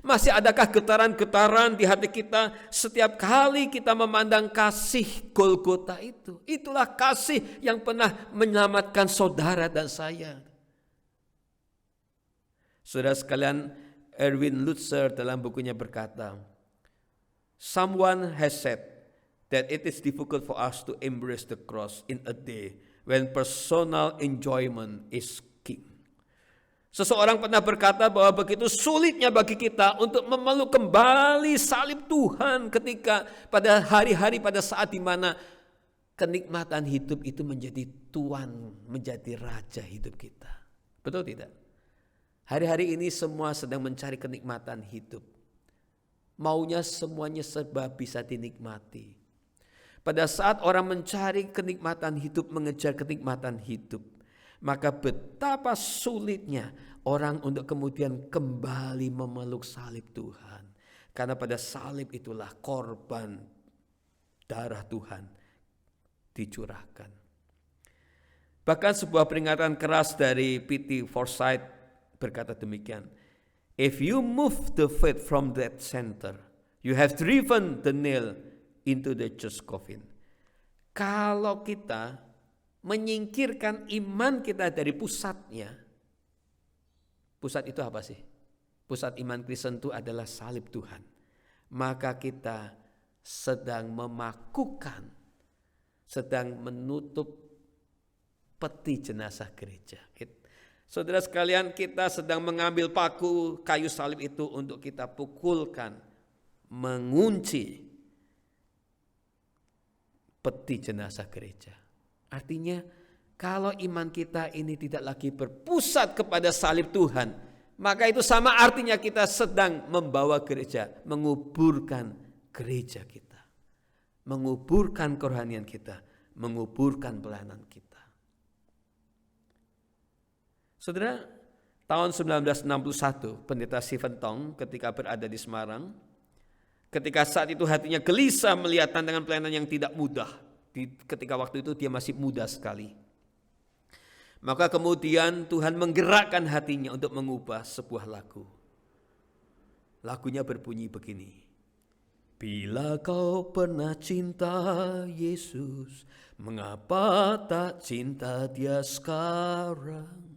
Masih adakah getaran-getaran di hati kita setiap kali kita memandang kasih Golgota itu? Itulah kasih yang pernah menyelamatkan saudara dan saya. Saudara sekalian, Erwin Lutzer dalam bukunya berkata, "Someone has said that it is difficult for us to embrace the cross in a day when personal enjoyment is king." Seseorang pernah berkata bahwa begitu sulitnya bagi kita untuk memeluk kembali salib Tuhan ketika pada hari-hari pada saat di mana kenikmatan hidup itu menjadi tuan, menjadi raja hidup kita. Betul tidak? Hari-hari ini semua sedang mencari kenikmatan hidup. Maunya semuanya serba bisa dinikmati. Pada saat orang mencari kenikmatan hidup, mengejar kenikmatan hidup, maka betapa sulitnya orang untuk kemudian kembali memeluk salib Tuhan. Karena pada salib itulah korban darah Tuhan dicurahkan. Bahkan sebuah peringatan keras dari P.T. Forsyth berkata demikian, "If you move the faith from that center, you have driven the nail into the church coffin. Kalau kita menyingkirkan iman kita dari pusatnya, pusat itu apa sih? Pusat iman Kristen itu adalah salib Tuhan. Maka kita sedang memakukan, sedang menutup peti jenazah gereja. Saudara sekalian, kita sedang mengambil paku kayu salib itu untuk kita pukulkan, mengunci peti jenazah gereja. Artinya, kalau iman kita ini tidak lagi berpusat kepada salib Tuhan, maka itu sama artinya kita sedang membawa gereja, menguburkan gereja kita, menguburkan kerohanian kita, menguburkan pelayanan kita. Saudara, tahun 1961, Pendeta Stephen Tong ketika berada di Semarang, ketika saat itu hatinya gelisah melihat tantangan pelayanan yang tidak mudah. Ketika waktu itu dia masih muda sekali. Maka kemudian Tuhan menggerakkan hatinya untuk mengubah sebuah lagu. Lagunya berbunyi begini. Bila kau pernah cinta Yesus, mengapa tak cinta Dia sekarang?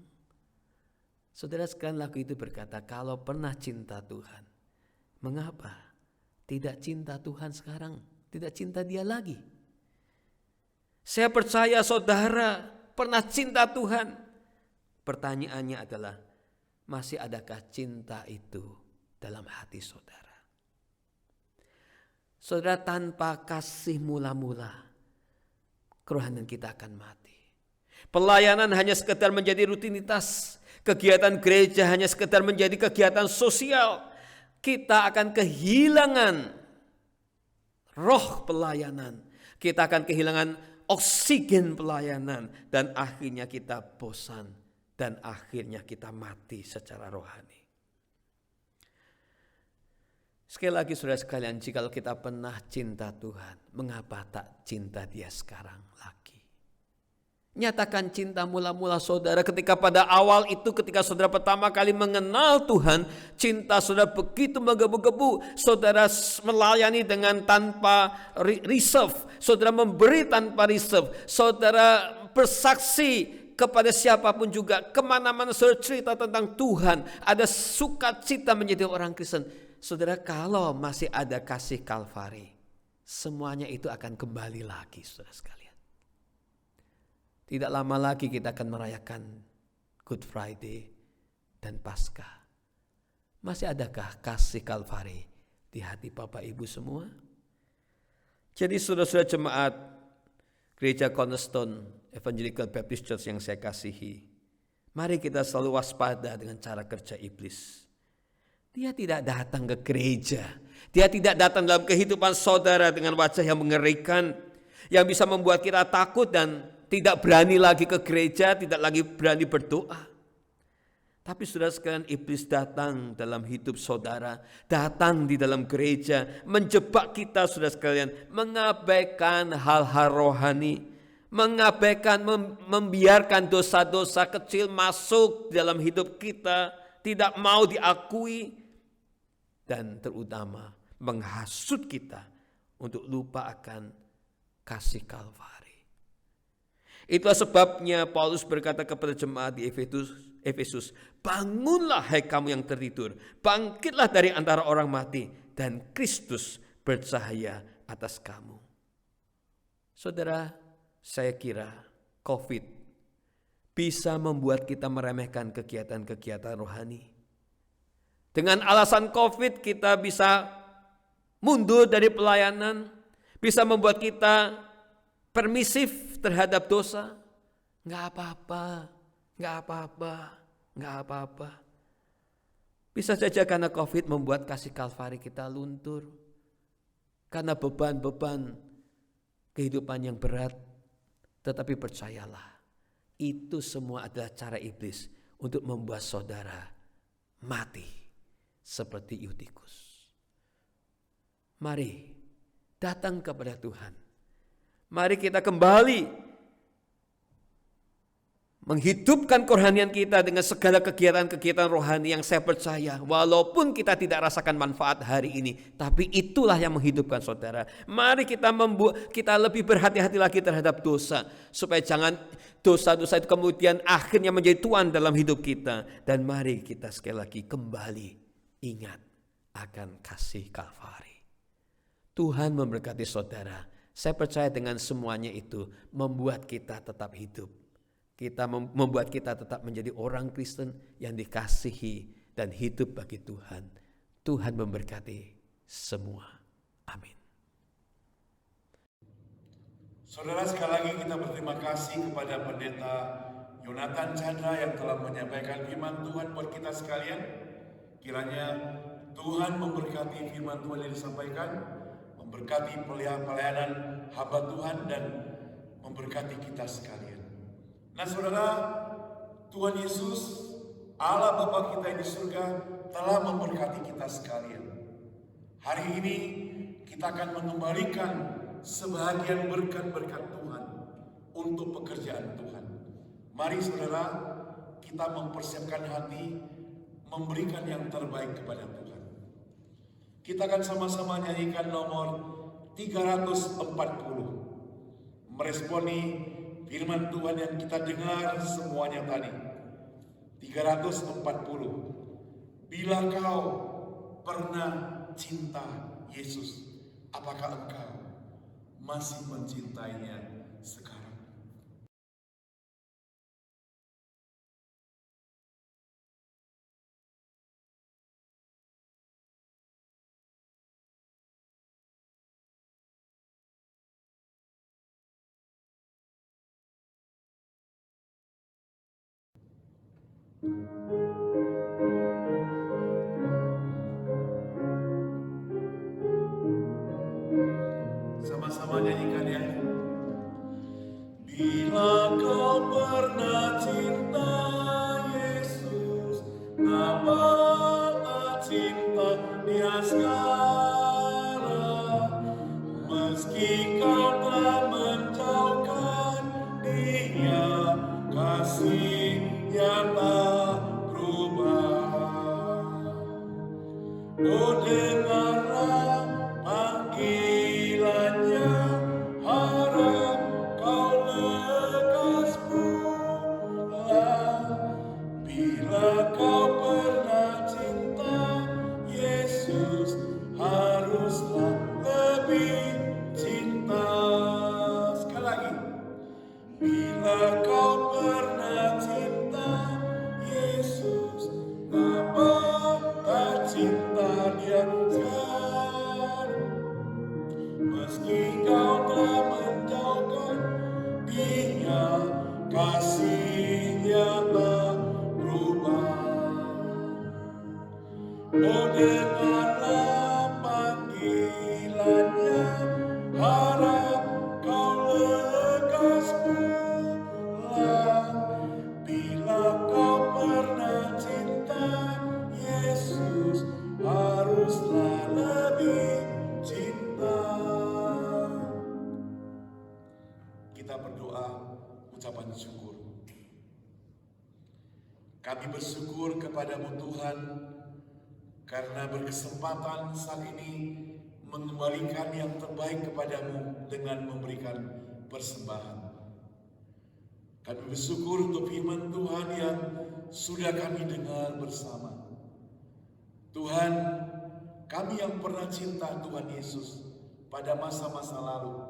Saudara sekalian, lagu itu berkata, kalau pernah cinta Tuhan, mengapa tidak cinta Tuhan sekarang? Tidak cinta Dia lagi. Saya percaya saudara pernah cinta Tuhan. Pertanyaannya adalah, masih adakah cinta itu dalam hati saudara? Saudara, tanpa kasih mula-mula, kerohanian kita akan mati. Pelayanan hanya sekedar menjadi rutinitas. Kegiatan gereja hanya sekedar menjadi kegiatan sosial. Kita akan kehilangan roh pelayanan. Kita akan kehilangan oksigen pelayanan. Dan akhirnya kita bosan. Dan akhirnya kita mati secara rohani. Sekali lagi saudara sekalian, jika kita pernah cinta Tuhan, mengapa tak cinta Dia sekarang lagi? Nyatakan cinta mula-mula saudara ketika pada awal itu, ketika saudara pertama kali mengenal Tuhan, cinta saudara begitu menggebu-gebu. Saudara melayani dengan tanpa reserve, saudara memberi tanpa reserve, saudara bersaksi kepada siapapun juga, kemana-mana saudara cerita tentang Tuhan, ada sukacita menjadi orang Kristen. Saudara, kalau masih ada kasih Kalvari, semuanya itu akan kembali lagi saudara sekalian. Tidak lama lagi kita akan merayakan Good Friday dan Paskah. Masih adakah kasih Kalvari di hati Bapak Ibu semua? Jadi saudara-saudara jemaat Gereja Cornerstone Evangelical Baptist Church yang saya kasihi, mari kita selalu waspada dengan cara kerja iblis. Dia tidak datang ke gereja. Dia tidak datang dalam kehidupan saudara dengan wajah yang mengerikan, yang bisa membuat kita takut dan tidak berani lagi ke gereja, tidak lagi berani berdoa. Tapi saudara sekalian, iblis datang dalam hidup saudara, datang di dalam gereja, menjebak kita saudara sekalian, mengabaikan hal-hal rohani, mengabaikan, membiarkan dosa-dosa kecil masuk dalam hidup kita, tidak mau diakui, dan terutama menghasut kita untuk lupa akan kasih Kalvari. Itulah sebabnya Paulus berkata kepada jemaat di Efesus, bangunlah hai kamu yang tertidur, bangkitlah dari antara orang mati, dan Kristus bercahaya atas kamu. Saudara, saya kira COVID bisa membuat kita meremehkan kegiatan-kegiatan rohani. Dengan alasan COVID kita bisa mundur dari pelayanan, bisa membuat kita permisif terhadap dosa. Enggak apa-apa. Bisa saja karena COVID membuat kasih Kalvari kita luntur. Karena beban-beban kehidupan yang berat. Tetapi percayalah, itu semua adalah cara iblis untuk membuat saudara mati seperti Eutikus. Mari datang kepada Tuhan. Mari kita kembali menghidupkan kerohanian kita dengan segala kegiatan-kegiatan rohani yang saya percaya, walaupun kita tidak rasakan manfaat hari ini, tapi itulah yang menghidupkan saudara. Mari kita lebih berhati-hati lagi terhadap dosa, supaya jangan dosa-dosa itu kemudian akhirnya menjadi tuan dalam hidup kita. Dan mari kita sekali lagi kembali ingat akan kasih Kalvari. Tuhan memberkati saudara. Saya percaya dengan semuanya itu membuat kita tetap hidup. Membuat kita tetap menjadi orang Kristen yang dikasihi dan hidup bagi Tuhan. Tuhan memberkati semua. Amin. Saudara, sekali lagi kita berterima kasih kepada Pendeta Yonatan Chandra yang telah menyampaikan firman Tuhan buat kita sekalian. Kiranya Tuhan memberkati firman Tuhan yang disampaikan, memberkati pelayanan hamba Tuhan, dan memberkati kita sekalian. Nah saudara, Tuhan Yesus, Allah Bapa kita yang di surga, telah memberkati kita sekalian. Hari ini kita akan mengembalikan sebahagian berkat-berkat Tuhan untuk pekerjaan Tuhan. Mari saudara, kita mempersiapkan hati, memberikan yang terbaik kepada Tuhan. Kita akan sama-sama nyanyikan nomor 340, meresponi firman Tuhan yang kita dengar semuanya tadi. 340. Bila kau pernah cinta Yesus, apakah engkau masih mencintainya sekarang? Sama-sama nyanyikan ya. Bila kau pernah cinta Yesus, kenapa tak cinta Dia sekarang? Meski kau telah menjauhkan Dia, kasih-Nya tak berubah. Oh dengarlah panggilannya, harap kau lekas pulang. Bila kau pernah cinta Yesus, haruslah lebih cinta. Sekali lagi. Bila kau pernah cinta Yesus, kenapa tak cinta Dia sekarang? Meski kau telah menjauhkan Dia, kasih-Nya tak berubah. Oh dengarlah panggilannya, harap kau lekas pulang. Bila kau pernah cinta Yesus, haruslah lebih cinta. Kita berdoa ucapan syukur. Kami bersyukur kepadamu Tuhan, karena berkesempatan saat ini mengembalikan yang terbaik kepadamu dengan memberikan persembahan. Kami bersyukur untuk firman Tuhan yang sudah kami dengar bersama. Tuhan, kami yang pernah cinta Tuhan Yesus pada masa-masa lalu,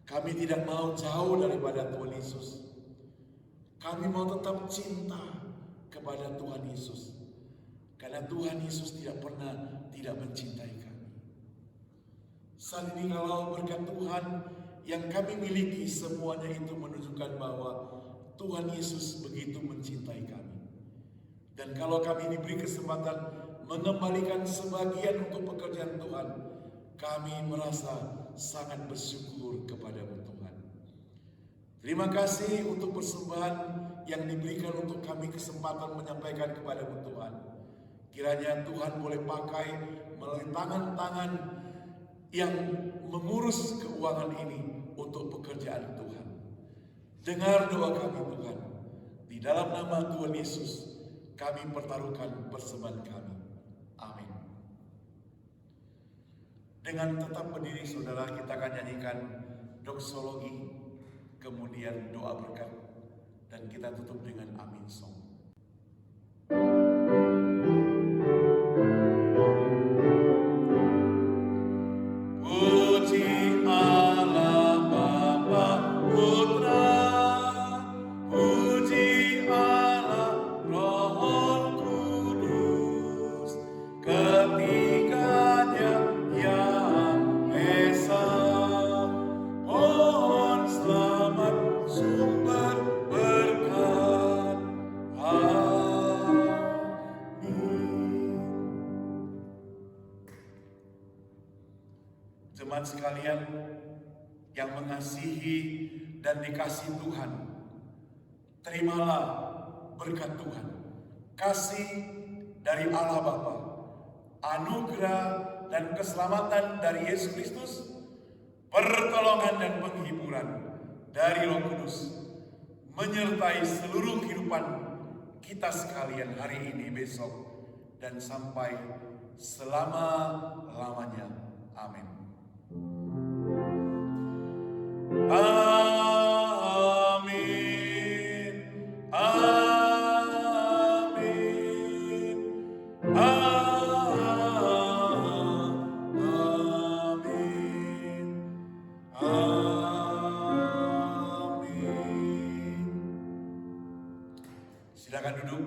kami tidak mau jauh daripada Tuhan Yesus. Kami mau tetap cinta kepada Tuhan Yesus, karena Tuhan Yesus tidak pernah tidak mencintai kami. Saat ini kalau berkat Tuhan yang kami miliki semuanya itu menunjukkan bahwa Tuhan Yesus begitu mencintai kami. Dan kalau kami diberi kesempatan mengembalikan sebagian untuk pekerjaan Tuhan, kami merasa sangat bersyukur kepada-Mu Tuhan. Terima kasih untuk persembahan yang diberikan untuk kami kesempatan menyampaikan kepada-Mu Tuhan. Kiranya Tuhan boleh pakai melalui tangan-tangan yang mengurus keuangan ini untuk pekerjaan Tuhan. Dengar doa kami Tuhan. Di dalam nama Tuhan Yesus, kami pertaruhkan persembahan kami. Amin. Dengan tetap berdiri saudara, kita akan nyanyikan doksologi, kemudian doa berkat, dan kita tutup dengan amin song. Puji Allah Bapa Putra, puji Allah Roh Kudus, ketiganya yang esa. Mohon selamat sumber berkat. Amin. Jemaat sekalian yang mengasihi dan dikasihi Tuhan, terimalah berkat Tuhan, kasih dari Allah Bapa, anugerah dan keselamatan dari Yesus Kristus, pertolongan dan penghiburan dari Roh Kudus, menyertai seluruh kehidupan kita sekalian hari ini, besok, dan sampai selama-lamanya. Amin. Amin. Amin. Amin. Amin. Silakan duduk,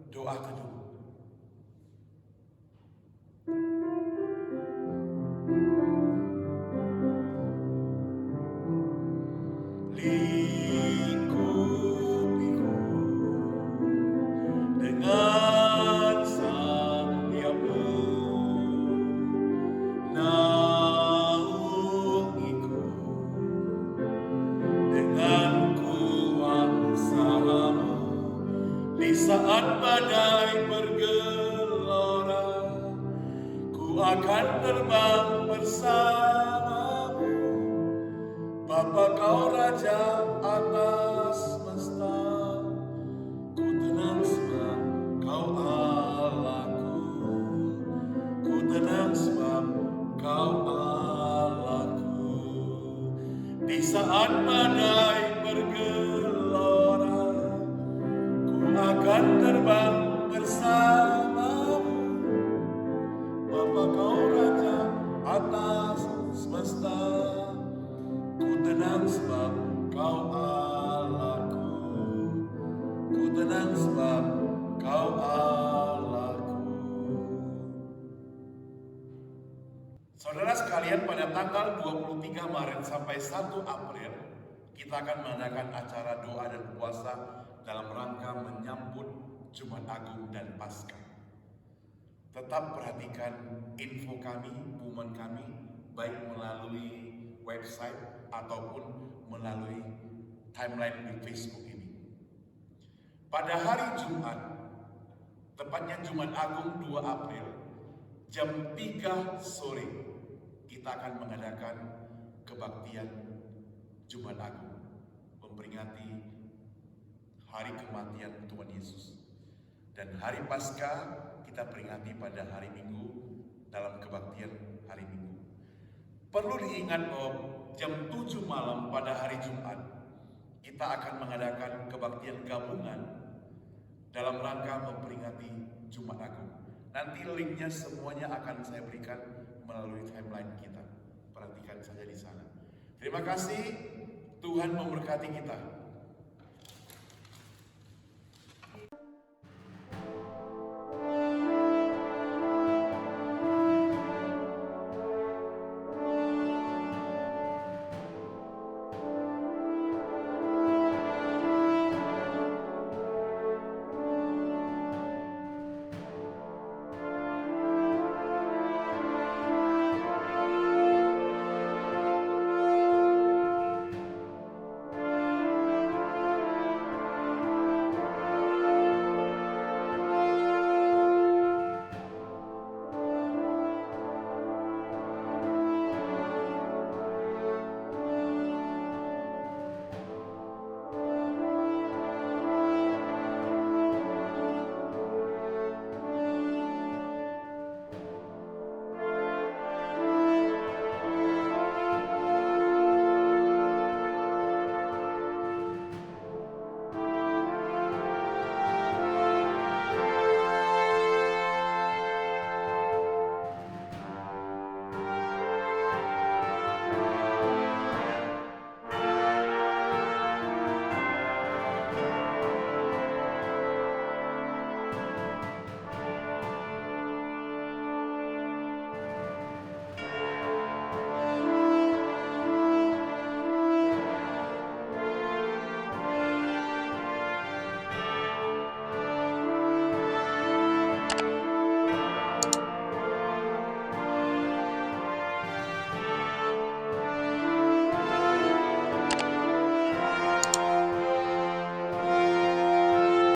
doa teduh. Lingkupiku dengan sayapmu, naungiku dengan kuasamu. Di saat badai bergelora, ku akan terbang bersamamu. Bapa kau Raja atas semesta, ku tenang sebab kau Allahku. Ku tenang sebab kau Allahku. Di saat badai bergelora, ku akan terbang bersamamu. Bapa kau Raja atas semesta, ku tenang sebab kau Allahku. Ku tenang sebab kau Allahku. Saudara sekalian, pada tanggal 23 Maret sampai 1 April, kita akan mengadakan acara doa dan puasa dalam rangka menyambut Jumat Agung dan Paskah. Tetap perhatikan info kami, pengumuman kami, baik melalui website ataupun melalui timeline di Facebook ini. Pada hari Jumat, tepatnya Jumat Agung 2 April, jam 3 sore, kita akan mengadakan kebaktian Jumat Agung, memperingati hari kematian Tuhan Yesus. Dan hari Paskah kita peringati pada hari Minggu dalam kebaktian hari Minggu. Perlu diingat bahwa jam 7 malam pada hari Jumat, kita akan mengadakan kebaktian gabungan dalam rangka memperingati Jumat Agung. Nanti linknya semuanya akan saya berikan melalui timeline kita. Perhatikan saja di sana. Terima kasih, Tuhan memberkati kita.